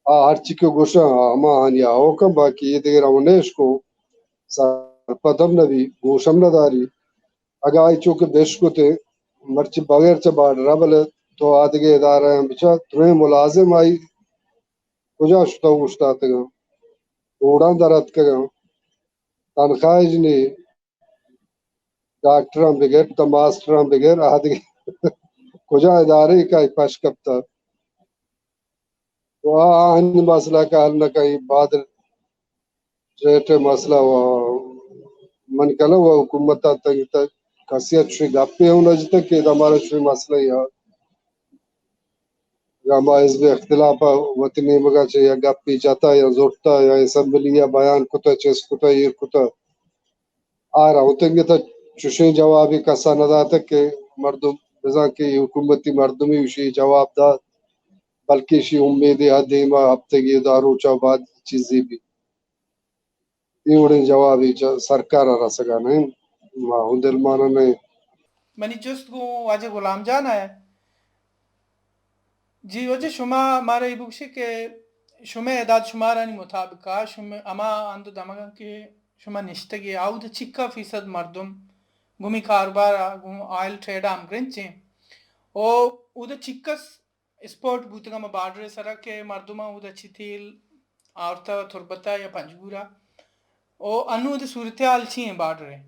ہر چی کے گوشا ہما آنیا ہو کم باقی یہ دیر آنیش کو سرپتم نبی گوشم نداری اگا آئی چوکے بیش کو تے مرچی بغیر چا بارڈر بلے تو آدھگے ادارہ ہیں بچا تمہیں ملازم آئی کجا شتا گوشتا تگا اوڑان درد کگا تنخواہ جنی ڈاکٹران بغیر تا ماسٹران بغیر آدھگے کجا ادارے کا پاش کبتا تو آہنی مسئلہ کا حل نہ کہیں بادر ریٹ مسئلہ من کلا وہ حکومتا تک خاصیت شوی گپے ہونا جتا کہ ہمارا شوی مسئلہ یا ہما حزب اختلاف وطنی مگا چھے یا گپی جاتا یا زورتا یا اسمبلی یا بیان کتا چیز کتا یہ کتا آ رہا ہوتے گے تا چوشیں جوابی کسا ندا تک کہ مردم بزا کہ حکومتی مردمی اسی جواب داد بلکہ اسی امید دیما ہفتگی دارو بعد چیزی بھی یہ اڑے جواب سرکار رسگا نہیں ما ہندل مانا نے منی جست گو واجه غلام جان ہے جی وجه شما مارا ای بکشی که شما اعداد شمارانی مطابقا شما اما اندو دمگا که شما نشتگی او ده چکا فیصد مردم گمی کاربارا گم آئل ٹریڈا ہم گرنچیں او ده چکس اسپورٹ بوتگا ما بارڈر سرا که مردما او ده چیتیل آورتا تربتا یا پنجگورا او انو ده صورتحال چیئیں بارڈر ہے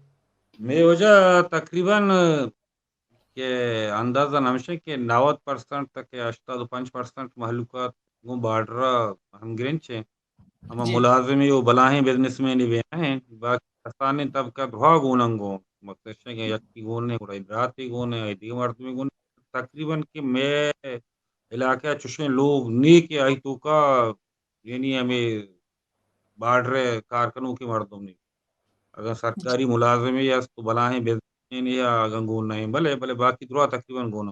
میں وجہ تقریباً کہ اندازہ نمشے کہ 90% تک 85% محلوقات وہ بارڈر ہم گرنچ ہیں ہم جی ملازمی و بلاہیں بزنس مین بھی ہیں باقی آسانی طبقہ دھوا گوننگو مقصد ہے کہ یکی گونے اور ابراتی گونے دیگر مردمی گونے تقریباً کہ میں علاقہ چشیں لوگ نیک آئی تو کا یعنی ہمیں بارڈر کارکنوں کی مردم نہیں اگر سرکاری ملازمی یا تو بلاہیں بزنس یا گنگون نہیں بلے بلے باقی دروا تقریباً گونا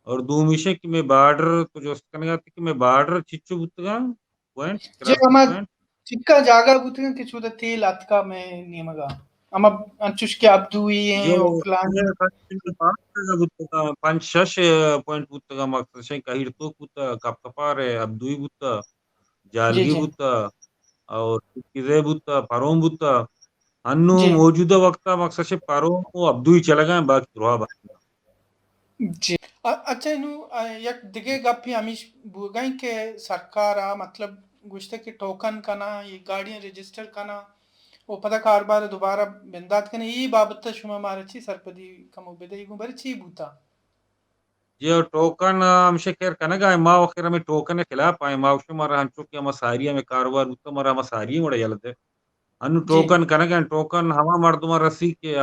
اور دومیشے کہ میں بارڈر تو جو اس کا نگاہ کہ میں بارڈر چچو بتگا پوائنٹ جی کراسنگ اما پوائنٹ چکا جاگا بوتگا کہ چودا تیل اتکا میں نیمگا اما انچوش کے ابدوئی ہیں جو او فلان پانچ شش پوائنٹ بتگا مقصد ہے کہیر تو بتا کپ کپارے ابدوئی بتا جی جالگی جی بتا اور کزے بتا پروم بتا انو جی موجودہ وقت مقصد ہے پروم کو ابدوئی چلا گئے باقی دروا بات جی اچھا نو یک دگے گپی ہمیش بوگائیں کہ سرکارا مطلب گوشتے کہ ٹوکن کنا یہ گاڑیاں رجسٹر کنا وہ پتہ کاربار دوبارہ بندات کنا یہ بابت شما مارا چی سرپدی کمو بدئی گو بری چی بوتا یہ ٹوکن ہم شکر کنگا ما وخیر ہمیں ٹوکن کے خلاف آئے ما وشو مارا ہنچو کہ ہم ساری میں کاروبار ہوتا مارا ہم ساری مڑے یلتے انو جی ٹوکن کنگا ٹوکن ہما مردما رسی کے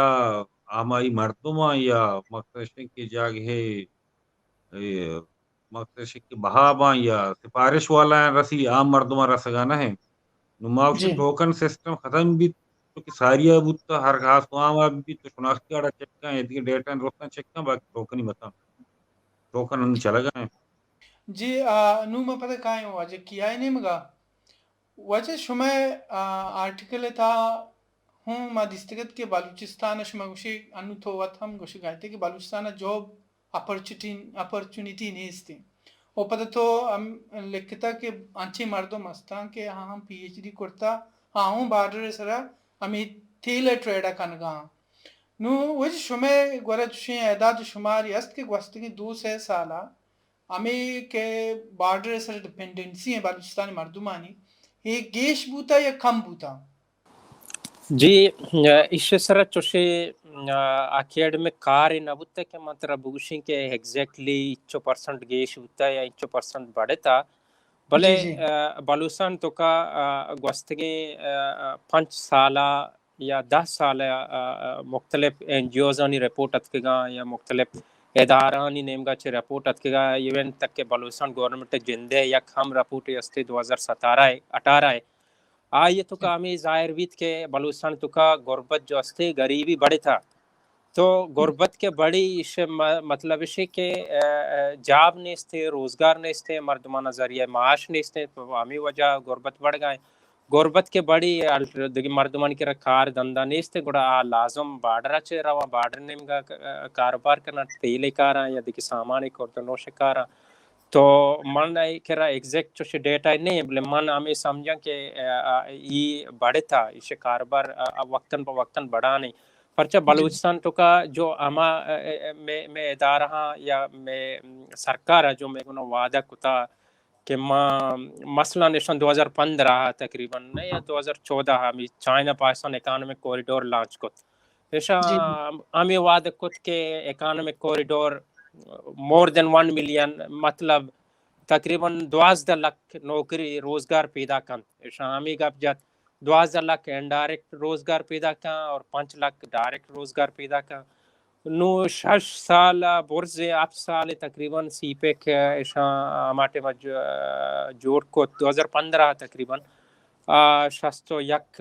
ہماری مردما یا مقصد کی جاگ ہے مقصد کی بہاباں یا سفارش والا رسی عام مردما رسگانا ہے نماؤش جی ٹوکن سسٹم ختم بھی کہ ساری بوتا ہر خاص وہاں بھی تو شناختی آڑا چیک کر یہ ڈیٹا روکنا چیک کر باقی ٹوکن ہی بتا ٹوکن چلا گئے جی نو میں پتہ کائیں ہوا جے کیا ہی نہیں مگا وجہ شما آرٹیکل تھا ہوں ما دستگت کے بلوچستان شما گوشی انو تو وقت ہم گوشی گائتے کہ بلوچستان جاب اپرچونیٹی نہیں تھی وہ پتہ تو ہم لکھتا کہ انچے مردم ہستان کہ ہاں ہم پی ایچ ڈی کرتا ہاں ہوں بارڈر سرا ہمیں تیل ٹریڈا کنگا نو وجہ شما گورا چوشیں اعداد شماری است کہ گوستگی 2-3 سالہ ہمیں کہ بارڈر سر ڈپینڈنسی ہیں بلوچستان مردمانی یہ گیش بوتا یا کم بوتا جی اس سر چوشے اکیڈمک کار نبوتا کہ مطلب بوشیں کہ ایگزیکٹلی 1% گیش ہوتا یا 1% بڑھے تھا بلے جی جی بلوچستان تو کا گوستگی 5 سالہ یا 10 سالہ مختلف این جی اوزانی رپورٹ اتکگا یا مختلف ادارانی نیمگا چھ رپورٹ اتکگا ایون تک کہ بلوچستان گورنمنٹ جندے یک ہم رپورٹ استے 2017-18 آئیے تو کا ہمیں ظاہر ویت کہ بلوچستان تو کا غربت جو استے غریبی بڑے تھا تو غربت کے بڑی مطلب ہے کہ جاب نہیں استے روزگار نہیں استے مردمانہ ذریعہ معاش نہیں استے تو ہمیں وجہ غربت بڑھ گئے غربت کے بڑی مردمان کی کار دندہ نہیں استے گوڑا لازم بارڈر اچھے رہا بارڈر نیم کا کاروبار کرنا تیلے کارا یا دیکھ سامان ایک اور نوش کارا تو من کرا ایگزیکٹ چوش ڈیٹا نہیں بلے من ہمیں سمجھا کہ یہ بڑے تھا اسے کاروبار وقتاً بوقتاً بڑھا نہیں پرچہ بلوچستان تو کا جو ہما میں ادارہ یا میں سرکار جو میں انہوں وعدہ کتا کہ مثلا نشان 2015 تقریباً یا 2014 ہمیں China Pakistan economic corridor launch کت ایسا جی ہمیں وعدہ کت کہ اکانومک کوریڈور مور دین 1 ملین مطلب تقریباً 12 لاکھ نوکری روزگار پیدا کن ایسا ہمیں گپ جات 12 لاکھ انڈائریکٹ روزگار پیدا کن اور 5 لاکھ ڈائریکٹ روزگار پیدا کن نو 6 سال برز 8 سال تقریباً سی پیک ایسا ہمارے جوڑ کو 2015 تقریباً $61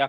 1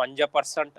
5%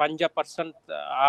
5%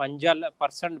5%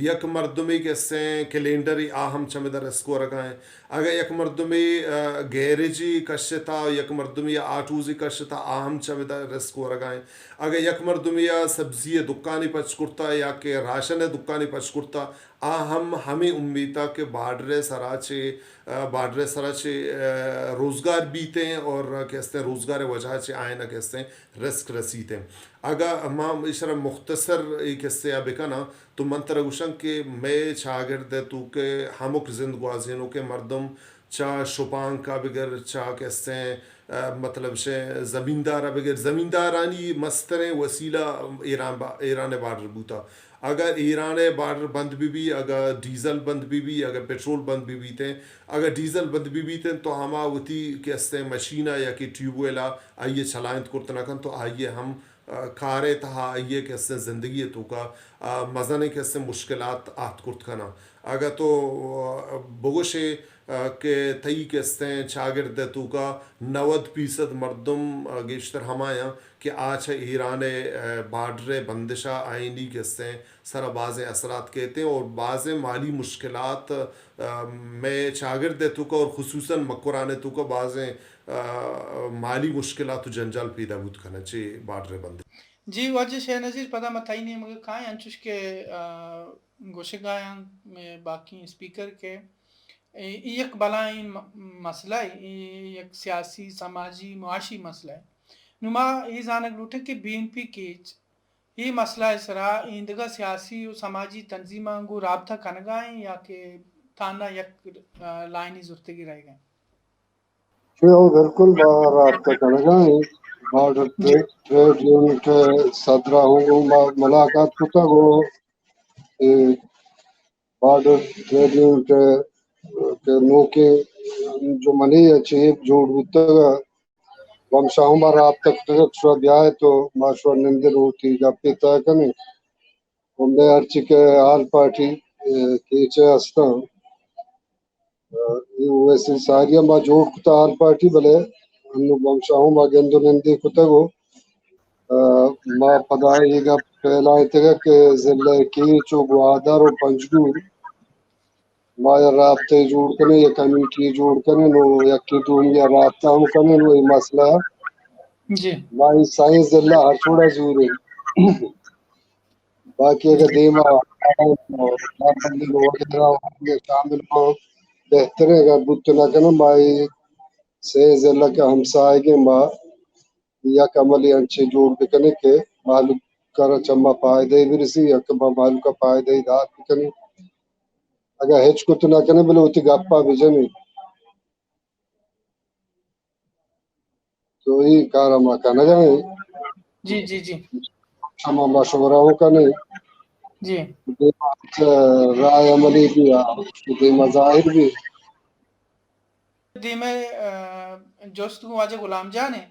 یک مردمی کیسے کیلنڈری آہم چمدر اسکو رکھائیں اگر یک مردمی گیریجی کشتا یک مردمی آٹوزی کشتا آہم چمدر اسکو رکھائیں اگر یک مردمی سبزی دکانی پچ کرتا یا کہ راشن دکانی پچ کرتا آہم ہمیں امیدہ کہ بارڈر سراچے روزگار بیتے ہیں اور کہتے ہیں روزگار وجہ سے آئیں نہ کہتے ہیں رسک رسیتے ہیں اگر ہم اشرا مختصر ایک حصے بکنا تو منتر گوشن کہ میں چاگرد تو کہ ہمک زندگوازینوں کے مردم چا شپان کا بغیر چا کہتے ہیں مطلب سے زمیندار بغیر زمیندارانی مستریں وسیلہ ایران بارڈر بوتا اگر ایران بارڈر بند بھی اگر ڈیزل بند بھی اگر پیٹرول بند بھی تھے اگر ڈیزل بند بھی تھے تو ہما وتی کہتے ہیں مشینہ یا کہ ٹیوب ویلا آئیے چلائیں کرتنا کن تو آئیے ہم کارے تہا آئیے کہتے ہیں زندگی تو کا مزنے کہتے ہیں مشکلات آت کرت کنا اگر تو بگوشے کہ تئی کہتے ہیں چاگرد تو کا 90% مردم گیشتر ہمایا کہ آج ایران بارڈر بندشہ آئینی کہتے ہیں سارا بعض اثرات کہتے ہیں اور بعض مالی مشکلات میں چاگرد تو کا اور خصوصاً مکرانے تو کا بعض مالی مشکلات و جنجال پیدا بود کنا چی بارڈر بند جی وجہ شہ نظیر پتہ متائی نہیں مگر کھائیں انچوش کے گوشگایاں میں باقی اسپیکر کے یک بلائیں مسئلہ یک سیاسی سماجی معاشی مسئلہ ہے نما یہ زانک لوٹے کہ بی این پی کیچ یہ مسئلہ اسرا ایندگا سیاسی و سماجی تنظیماں کو رابطہ کنگائیں یا کہ تانا یک لائنی زرتگی رہ گئے بالکل رابطہ کنگائیں بارڈر ٹریڈ یونٹ صدرہ ہوں ملاقات کتا گو بارڈر ٹریڈ یونٹ کے نوکے جو منی اچھی جوڑ ہوتا گا ومشاہوں با رابطہ کتا شوہ بیائے تو ماشوہ نندر ہوتی گپی تا کنے ہمیں ارچی کے آل پارٹی کیچے ہستا ویسے ساریہ ما جوڑ کتا آل پارٹی بلے انو ومشاہوں با گندو نندی کتا گو ما پدائی گا پہلا اتگا کہ ضلع کیچو گوادر و پنجگور ما یا رابطے جوڑ کنے یا کمیٹی جوڑ کنے نو یکی دوم یا رابطہ ہم کنے نو یہ مسئلہ جی ما یہ سائن ضلع ہر چھوڑا زورے باقی اگر دیما بندی کو وغیرہ شامل ہو بہتر ہے اگر بت نہ کنے ما یہ سے ضلع کا ہمسائے گے ما یا کملی انچے جوڑ بکنے کے معلوم کرا چما پائدے بھی رسی یا کما معلوم کا پائدے دار بکنے اگر ہچ کو تو نہ کنے بلے ہوتی گپا بھی جنے تو یہ کارا ما کنا جائیں جی جی جی شما مشورہ ہو کنے جی رائے عملی بھی دے مظاہر بھی دی میں جوست کو واجہ غلام جان ہے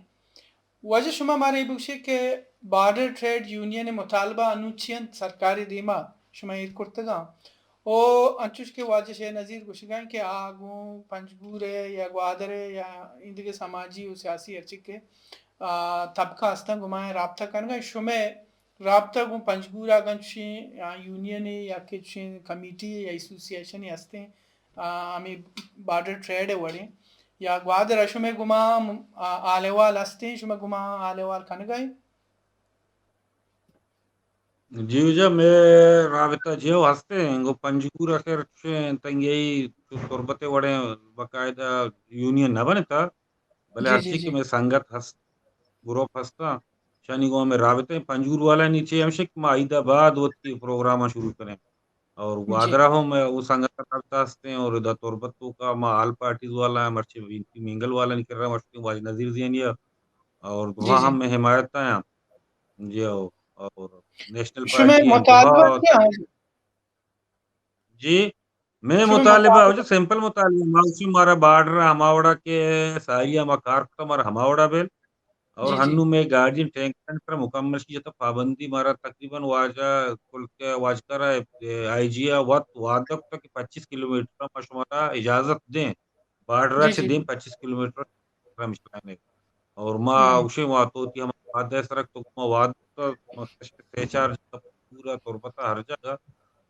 وجہ شما مارے بکشے کہ بارڈر ٹریڈ یونین مطالبہ انوچین سرکاری دیما شما اید کرتگا او انچوش کے واجہ شہ نظیر گوشگائیں کہ آگوں پنجگور ہے یا گوادر ہے یا اندگے سماجی و سیاسی ارچی کے طبقہ ہستن گمائیں رابطہ کرنگا شما رابطہ گوں پنجگورا گنچیں یونین ہے یا کچھ کمیٹی ہے یا ایسوسییشن ہستے ہمیں بارڈر ٹریڈ ہے وڑیں یا گوادر شما گما آلیوال ہستے شما گما آلیوال کنگائیں جی وجہ میں رابطہ جیو ہستے ہیں گو پنجگور اخیر تنگ یہی تربتے وڑے باقاعدہ یونین نہ بنے تھا بلے جی ہر جی چیز جی کی میں سنگت ہست گروپ ہستا شانی گاؤں میں رابطے پنجگور والا نیچے ہمشک ما عید آباد وقتی پروگرام شروع کریں اور جی وادرہ ہوں میں وہ سنگت رابطہ ہستے ہیں اور ادھر تربتوں کا ما آل پارٹیز والا ہے مرچے مینگل والا نہیں کر رہا مرچے واج نظیر زینیا اور جی دعا جی ہم میں حمایت ہیں جی اور نیشنل شما پارٹی ہیں مطالبہ کیا ہے جی میں شما مطالبہ ہو مطالبہ جو سمپل مطالبہ ماوسی مارا بارڈر ہماوڑا کے ساری ہما کارکتا مارا ہماوڑا بیل اور جی جی ہنو میں گارجین ٹینک پر مکمل کی جتا پابندی مارا تقریباً واجہ کل کے واج کر آئی جی وقت وعدک تک 25 کلومیٹر ما شمارا اجازت دیں بارڈر جی سے جی دیں 25 کلومیٹر مشلانے اور ما اوشے واتو تی ہم وعدہ سرک تو ما وعدہ چار پورا تربتا ہر جگہ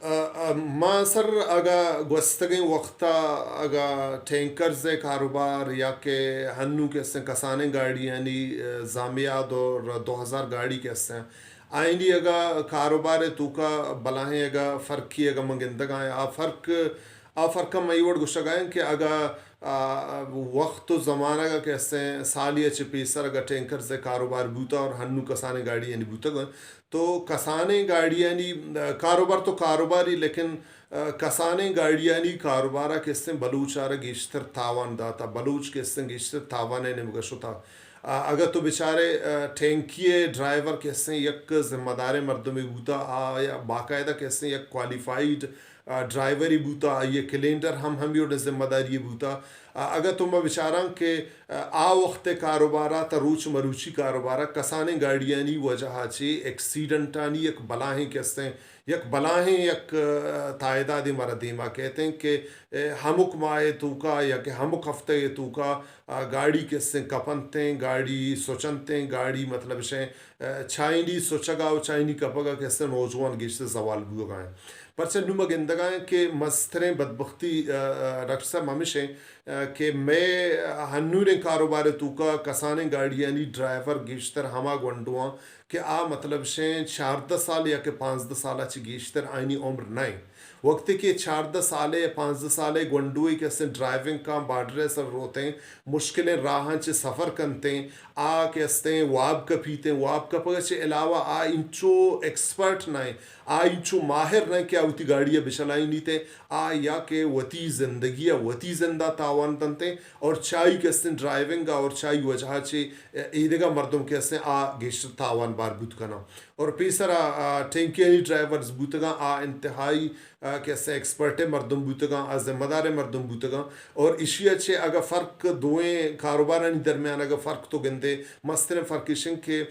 ما سر اگا گوستگی وقتا اگا ٹینکرز کاروبار یا کہ ہنو کے سے کسانے گاڑی یعنی زامیاد اور 2000 گاڑی کے سے آئینی اگا کاروبار تو کا بلاہیں اگا فرقی اگا منگندگاہیں آ فرق میوڑ گشگائیں کہ اگا وقت و زمانہ کا کیسے سالی اچ پیسر اگا ٹینکر سے کاروبار بوتا اور ہنو کسانے گاڑی یعنی بوتا گئے تو کسانے گاڑی یعنی کاروبار تو کاروباری لیکن کسانے گاڑی یعنی کاروبارہ کیسے بلوچ آرہ گیشتر تاوان داتا بلوچ کیسے گیشتر تاوانے نمگشو تھا اگر تو بیچارے ٹینکیے ڈرائیور کیسے یک ذمہ دار مردمی بوتا یا باقاعدہ کیسے یک کوالیفائیڈ ڈرائیوری بوتا یہ کلینڈر ہم یہ ذمہ داری بوتا اگر تم بیچاراں کہ وقت کاروبارہ تا روچ مروچی کاروبارہ کسانے گاڑیانی وجہ چی ایکسیڈنٹانی یک بلاہیں کیسے یک بلاہیں یک تعداد مردیمہ کہتے ہیں کہ ہمک مائے تو کا یا کہ ہمک ہفتے تو کا گاڑی کیسے کپنتے گاڑی سوچنتے گاڑی مطلب شیں چھائنی سوچگا و چھائنی کپگا کیسے نوجوان گیشتے زوال بھو گئے پرچہ نمہ گندگائیں کہ مستریں بدبختی ڈاکٹر صاحب ہمیشہ کہ میں ہنونے کاروبار تو کا کسانے گاڑی یعنی ڈرائیور گیشتر ہما گونڈواں کہ مطلب شیں 14 سال یا کہ 15 سالہ چی گیشتر آئینی عمر نہیں وقت کہ 14 سالے یا 15 سالے گونڈوئی کیسے ڈرائیونگ کا بارڈرے سر روتے ہیں مشکلیں راہاں چے سفر کنتے ہیں کیستے ہیں واب کا پیتے ہیں واب کا پگہ چے علاوہ انچو ایکسپرٹ نہیں انچو ماہر نہیں کیا ہوتی گاڑیاں بچلائی نہیں تے یا کہ وطی زندگیہ وطی زندہ تاوان تنتے اور چاہی کیسے ڈرائیونگ اور چاہی وجہ چے ایدگا مردم کیسے گیشتر تاوان بار بود کنا اور پیسرا ٹینکیانی ڈرائیورز بوتگا انتہائی کیسے ایکسپرٹ مردم بوتگا ذمہ دار مردم بوتگا اور اسی اچھے اگر فرق دوئیں کاروبارانی درمیان اگر فرق تو گندے مستر فرقشن کے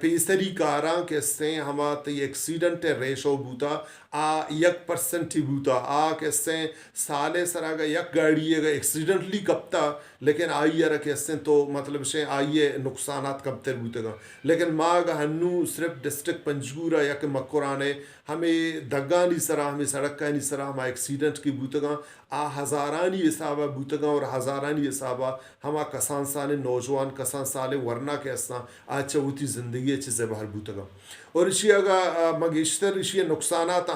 پیسری کاراں کیسے ہما تی ایکسیڈنٹ ریشو بوتا 1% ہی بوتا کیسے سالے سر اگر یک گاڑی اگر ایکسیڈنٹلی کپتا لیکن آئیے رہا کیسے تو مطلب شیں آئیے نقصانات کبتر بوتے گا لیکن ماں اگر ہنو صرف ڈسٹرک پنجگورہ یا کہ مکرانے ہمیں دگانی سرا ہمیں سڑکانی سرا ہمیں ایکسیڈنٹ کی بوتگاں ہزارانی حسابہ بوتگاں اور ہزارانی حسابہ ہما کسان سالے نوجوان کسان سالے ورنہ کیسا چوتی زندگی چیزیں باہر بوتگاں اور اسی اگا مگیشتر اسی نقصانات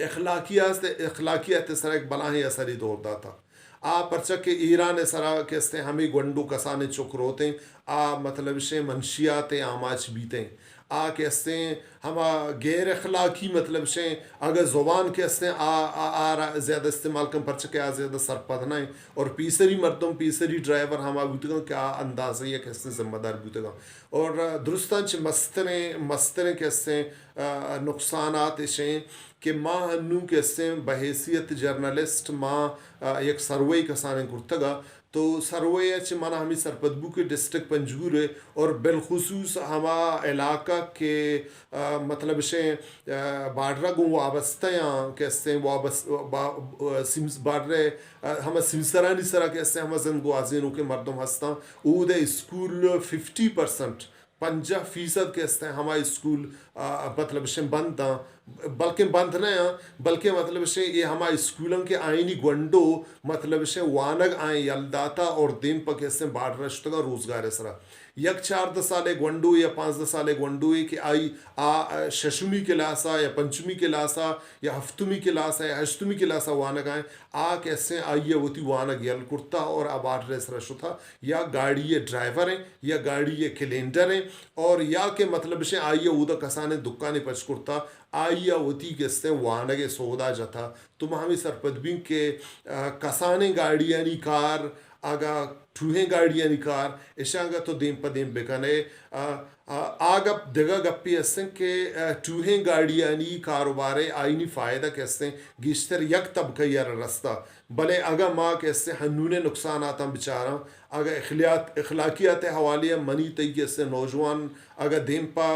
اخلاقیات سرا ایک بلا ہی اثری دوردا تھا پرچک کے ایران سرا کہتے ہمیں گنڈو کسانے چکروتے مطلب سے منشیات آماچ بیتے کہتے ہیں ہم غیر اخلاقی مطلب سے اگر زبان کہتے ہیں زیادہ استعمال کم پرچک زیادہ سرپدنا ہے اور پیسری مردم پیسری ڈرائیور ہم بوتے گا کیا انداز ہے یہ کہتے ہیں ذمہ دار بوتے گا اور درستان چ مستریں کہتے ہیں نقصانات ہیں کہ ماں ہنو کہتے ہیں بحیثیت جرنلسٹ ماں ایک سروے کسانے کرتگا تو سروے چ مانا ہمیں سرپدبو کے ڈسٹرکٹ پنجگور ہے اور بالخصوص ہما علاقہ کے مطلب سے باڈرہ گوں وابستیاں کہتے ہیں باڈرے ہم سمسرانی سرا کہتے ہیں ہم زندگو آزینوں کے مردم ہستاں او دے اسکول 50% 50% کہتے ہیں ہمارا اسکول مطلب سے بند تھا بلکہ بند نہیں بلکہ مطلب سے یہ ہمارا اسکولوں کے آئینی گنڈو مطلب سے وانگ آئیں یلداتا اور دین پا کہتے ہیں باڑ رشتگا روزگار سرا یک 4 سالے گونڈو یا 5 سالے گونڈو کہ آئی ششمی کلاسا یا پنچمی کلاسا یا ہفتمی کلاسا یا ہشتمی کلاسا وانگ آئیں کیسے آئیے ہوتی وانگ یل کرتا اور آباد ریس رشو تھا یا گاڑی ڈرائیور ہیں یا گاڑی کیلنڈر ہیں اور یا کہ مطلب سے آئیے اودا کسانے دکانے پچ کرتا آئیے ہوتی کہتے ہیں وانگ سودا جاتا تم ہمیں سرپدبین کے کسانے گاڑی یعنی کار آگا ٹھوہیں گاڑیاں نکار ایشانگا تو دیم پا دیم بکنے آگا دگا گپی ہستیں کہ ٹھوہیں گاڑیاں نی کاروبارے آئینی فائدہ کہتے ہیں گیشتر یک طبقہ یا رستہ بلے اگا ماں کہتے ہیں ہنونے نقصان آتا بچارا اگا اخلاقیات حوالیہ منی تی کہتے ہیں نوجوان اگا دیم پا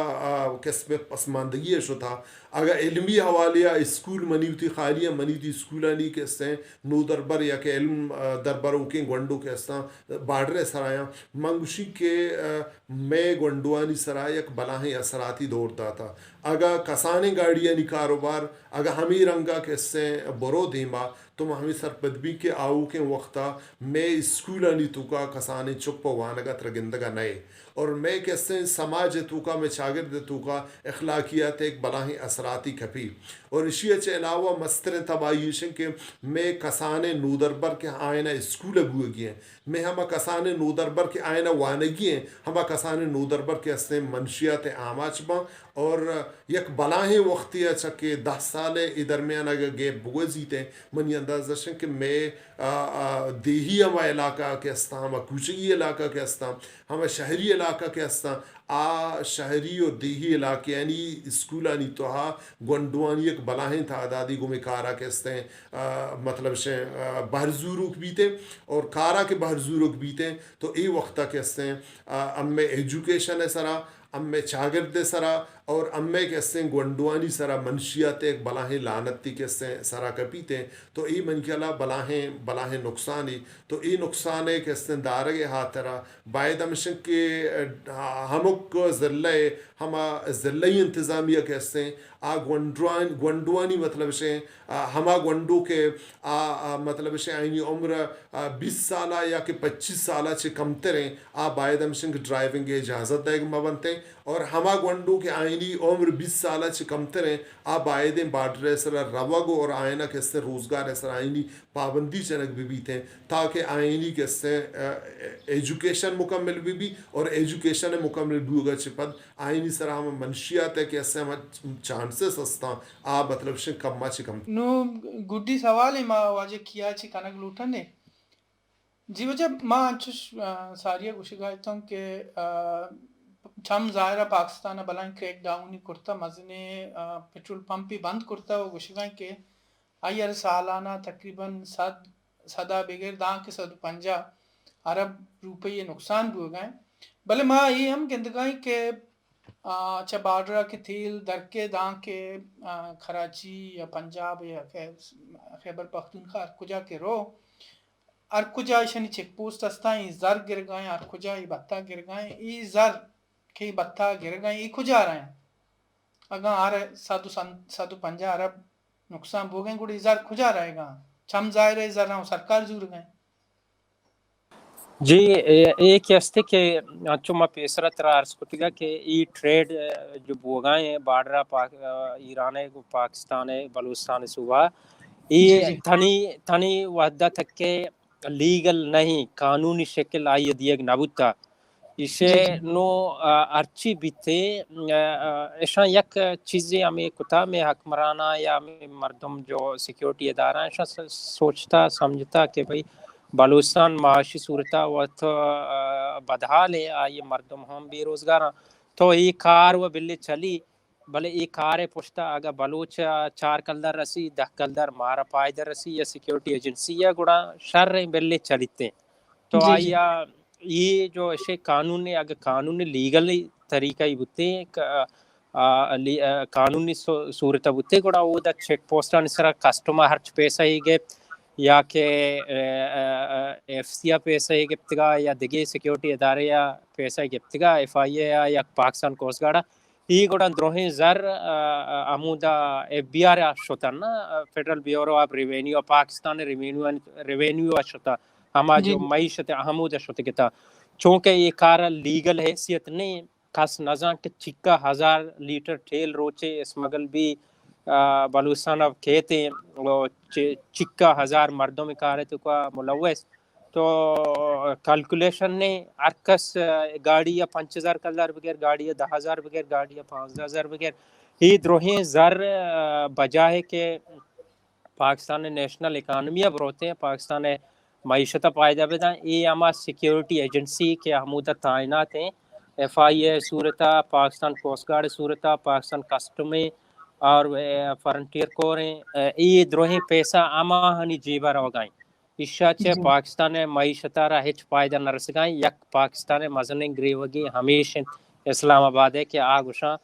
کہتے ہیں پسماندگی شو تھا اگا علمی حوالیہ اسکول منی تی خالیہ منی تی اسکولانی کہتے ہیں نو دربر یا کہ علم دربروں کے گونڈو کہتے ہیں باڑرے سرایاں منگوشی کے میں گونڈوانی سرائے ایک بلاہیں اثراتی دور داتا اگا کسانے گاڑیاں نی کاروبار اگا ہمیں رنگا کہتے ہیں برو دیما تم ہمیں سرپدبی کے آؤ کے وقتا میں اسکولانی تو کا کسانے چپ وانگا ترگندگا نئے اور میں کہتے ہیں سماج تو کا میں شاگرد تو کا اخلاقیات ایک بلاہیں اثراتی کھپی اور اسی اچھے علاوہ مستر تبایشن کہ میں کسانے نودربر کے آئینہ اسکول ابو گئے ہیں میں ہما کسانے نودربر کے آئینہ وانگی ہیں ہما کسانے نودربر کے ہستے منشیات آماچ با اور یک بلاہیں وقتی اچھا کہ 10 سالے درمیان اگر گیپ بگوزیتے ہیں منی اندازہ شن کہ میں دیہی ہما علاقہ کے ہستا ہما کوچگی علاقہ کے ہستا ہما شہری علاقہ کے ہستا شہری اور دیہی علاقے یعنی اسکولانی توہا گونڈوانی ایک بلاہیں تعدادی گو میں کارا کے ہستے ہیں مطلب سے بہرزوروک بیتے اور کارا کے بہرزوروک بیتے تو ای وقتا کے ہستے ہیں ام میں ایجوکیشن ہے سرا ام میں چاگرد سرا اور ام میں کہتے ہیں گونڈوانی سرا منشیات ایک بلاہیں لانتی کہتے ہیں سرا کپیتے ہیں تو ای منکلا بلاہیں نقصانی تو ای نقصانے کہتے ہیں دارگ ہاتھرا باید ہمشن کے ہمک ذلے ہما ذلہی انتظامیہ کہتے ہیں گونڈوانی مطلب سے ہما گونڈو کے مطلب سے آئینی عمر 20 سالہ یا کہ 25 سالہ چھ کمتر ہیں باید ہمشن کے ڈرائیونگ اجازت دائگ مبنتے ہیں اور ہما گونڈو کے آئینی عمر 20 سالہ چھ کمتر ہیں باید باڈر سر روگو اور آئینہ کہتے ہیں روزگار سر آئینی پابندی چنک بھی بیتے ہیں تاکہ آئینی کہتے ہیں ایجوکیشن مکمل بھی اور ایجوکیشن مکمل بھی ہوگا چھپد آئینی سر ہم منشیات ہے کہ ایسے ہم چانسز ہستا مطلب سے کم ما چھ کم نو گڈی سوال ما واجہ کیا چھ کنک لوٹنے جی وجہ ما انچوش ساریہ گوشگایتا ہوں کہ چم ظاہرہ پاکستان بلائیں کریک ڈاؤنی کرتا مزنے پیٹرول پمپی بند کرتا وہ گوشگائیں کہ آئی سالانہ تقریباً 100 بغیر دان کے 150 ارب روپے نقصان بھی ہو گئے بلے ماں یہ ہم گندگائیں کہ اچھا باڈرہ کے تھیل درکے دان کے کراچی یا پنجاب یا خیبر پختونخوا ارکجا کے رو ارکجا شنی چیک پوسٹ ہستائیں زر گر گئیں ارکجا ای بتا گر گئیں ای زر کہ بتا گر گئیں ای کجا رہے ہیں اگا آرے 150 ارب نقصان بوگیں گوڑی ازار کجا رہے گا چم ظاہر ہے ازار نہ سرکار زور گئے جی ایک ہستے کہ چما پیسرا ترا عرض کتگا کہ ای ٹریڈ جو بوگائیں ہیں بارڈرا ایران ہے پاکستان ہے بلوچستان صوبہ جی یہ جی تھنی وحدہ تک کہ لیگل نہیں قانونی شکل آئی دیگ نبوتا اسے جی جی نو ارچی بیتے ایشان یک چیزیں ہمیں کتا میں حکمرانہ یا مردم جو سیکیورٹی ادارہ ایشان سوچتا سمجھتا کہ بھئی بلوچستان معاشی صورتہ وقت بدحال ہے آئی مردم ہم بے روزگار تو یہ کار و بلی چلی بلے یہ کار پشتا اگر بلوچ 4 کلدر رسی 10 کلدر مارا پائدر رسی یا سیکیورٹی ایجنسی یا گڑا شر رہی بلی چلیتے تو جی جی آیا یہ جو ایسے قانون نے اگر قانون لیگل طریقہ ہی بتے قانونی صورت بتے گڑا وہ دا چیک پوسٹان اس طرح کسٹمر ہرچ پیسہ ہی گے یا کہ ایف سی پیسہ ہی گپتگا یا دگی سیکیورٹی ادارے یا پیسہ ہی گپتگا ایف آئی اے یا پاکستان کوسٹ گارڈا یہ گوڑا دروہیں زر عمودہ ایف بی آر شوتن نا federal bureau of revenue Pakistan revenue شوتا ہما جی جو معیشت حمود شوت کتا چونکہ یہ کار لیگل حیثیت نہیں خاص نظام کہ چکا 1000 لیٹر ٹھیل روچے اسمگل بھی بلوچستان اب کہتے ہیں وہ چکا 1000 مردوں میں کار ہے تو کا ملوث تو کیلکولیشن نے ارکس گاڑی یا 5000 کلدار بغیر گاڑی یا 10000 بغیر گاڑی یا 15000 بغیر یہ دروہیں زر بجائے کہ پاکستان نیشنل اکانومی اب روتے ہیں پاکستان معیشت پائدہ بدائیں یہ ہما سیکیورٹی ایجنسی کے حمودہ تعینات ہیں ایف آئی اے صورتہ پاکستان کوسٹ گارڈ صورتہ پاکستان کسٹمیں اور فرنٹیر کور ہیں یہ دروہیں پیسہ اما ہنی جیبہ رو گائیں اشاچے جی پاکستان معیشتہ را ہچ پائدہ نرس گائیں یک پاکستان مزنگ گریوگی ہمیشہ اسلام آباد ہے کہ آگوشاں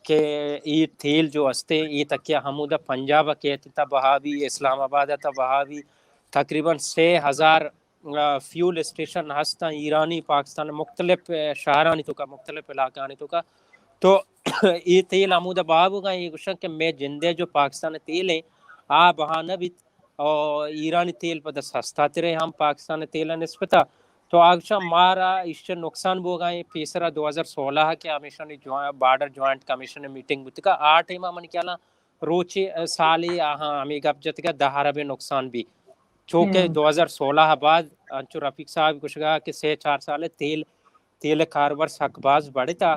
کہ یہ تھیل جو ہستے یہ تکیہ حمودہ پنجاب کہتے تھا بہاوی اسلام آباد تھا بہاوی تقریباً 6000 فیول اسٹیشن ہستا ایرانی پاکستان مختلف شہرانی تو کا مختلف علاقانی تو کا تو یہ تیل عمودہ باب ہوگا یہ گوشن کہ میں جندے جو پاکستان تیل ہیں بہانہ بھی اور ایرانی تیل پر سستا ترے ہم پاکستان تیل نسبتا تو آگشا مارا اس سے نقصان بو گئے پیسرا 2016 کے ہمیشہ بارڈر جوائنٹ کمیشن میٹنگ بت کا 8 ایما من کیا روچے سالی ہمیں گپ جت کا 10 ارب نقصان بھی چونکہ 2016 بعد انچو رفیق صاحب کچھ کہا کہ 4 سال تیل کاروبار سک باز بڑھے تھا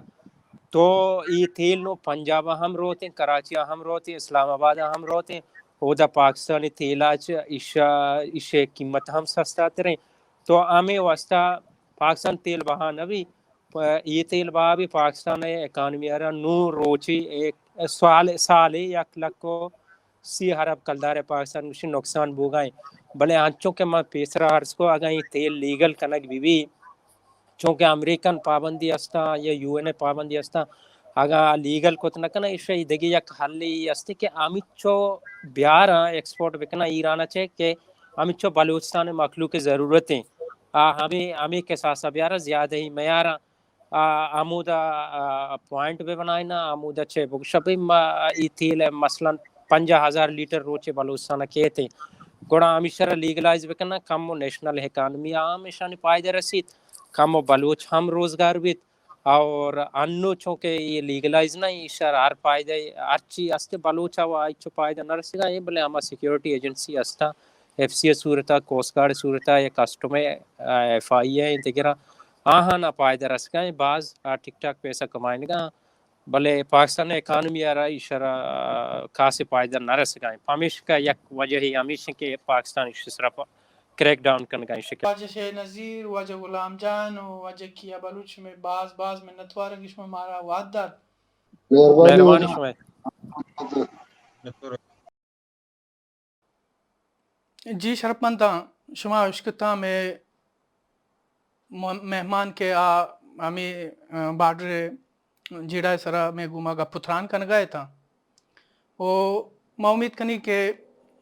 تو یہ تیل نو پنجاب ہم روتے ہیں کراچی ہم روتے ہیں اسلام آباد ہم روتے ہیں وہ دا پاکستانی تیلاچ اسے قیمت ہم سستا تریں تو ہمیں واسطہ پاکستان تیل بہا نبی یہ تیل بہا بھی پاکستان اکانومی ارہ نو روچی ایک سال 1 لکھ کو 30 ارب کلدار پاکستان مشین نقصان بوگائیں بلے آنچوں کے میں پیسرا عرض کو اگر یہ تیل لیگل کنک بھی چونکہ امریکن پابندی استا یا یو این اے پابندی استا اگر لیگل کو تنکنا اسے دگی یک حلی استے کہ امیچو بیار ایکسپورٹ بکنا ایران چے کہ امیچو بلوچستان مخلوق کی ضرورتیں ہمیں کے ساتھ بیارا زیادہ ہی میارا آمودہ پوائنٹ بھی بنائے نا آمودہ چھے بکشبی ای تیل مثلا 50,000 لیٹر روچے بلوچستان کہتے گوڑا ہمیشہ لیگلائز بکنا کم نیشنل اکانومی ہمیشہ نہیں پائدہ رسید کم بلوچ ہم روزگار بھی اور انو چونکہ یہ لیگلائز نہ اشار ہر فائدہ اچھی استے بلوچا وہ اچھو فائدہ نہ رسیگا یہ بلے ہما سیکیورٹی ایجنسی استا ایف سی اے صورتہ کوسٹ گارڈ صورتہ یا کسٹم ایف آئی اے دیگرہ نہ فائدہ رسیگا بعض ٹک ٹاک پیسہ کمائیں گا بلے پاکستان اکانومی آ رہا اشارہ خاصی فائدہ نہ رسیگا ہمیشہ کا یک وجہ ہی ہمیشہ کے پاکستان اس طرف کریک ڈاؤن کرنے کا شکل واجہ شہ نظیر واجہ غلام جان و واجہ کیا بلوچ میں بعض منتوارا گش میں مارا وعد دار مہربانی شمائے جی شرف منداں شما اشکتا میں مہمان کے ہمیں بارڈر جیڑا سرا میں گوما گا پتران کن گئے تھا وہ میں امید کنی کہ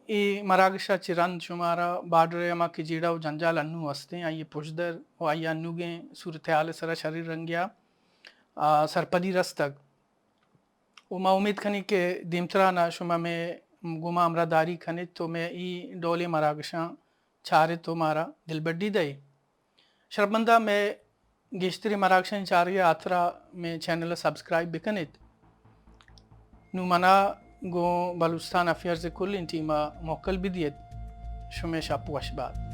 ای مراگشا چرند شمارا بارڈر اما کی جیڑا و جنجال انو ہستے ہیں آئیے پشدر و آئیے انو گیں صورتحال سرا شریر رنگیا سرپدی رس تک و ما امید کنی که دیمترانا شما می گما امراداری کنید تو میں ای ڈولی مراگشاں چارے تو مارا دل بڈی دئی شرمندہ میں گیشتری مراگشاں چارے آترا میں چینل سبسکرائب بکنید نو منا گو بلوچستان افیئرز کل انٹیما موکل بھی دیت شمیش اپو اشباد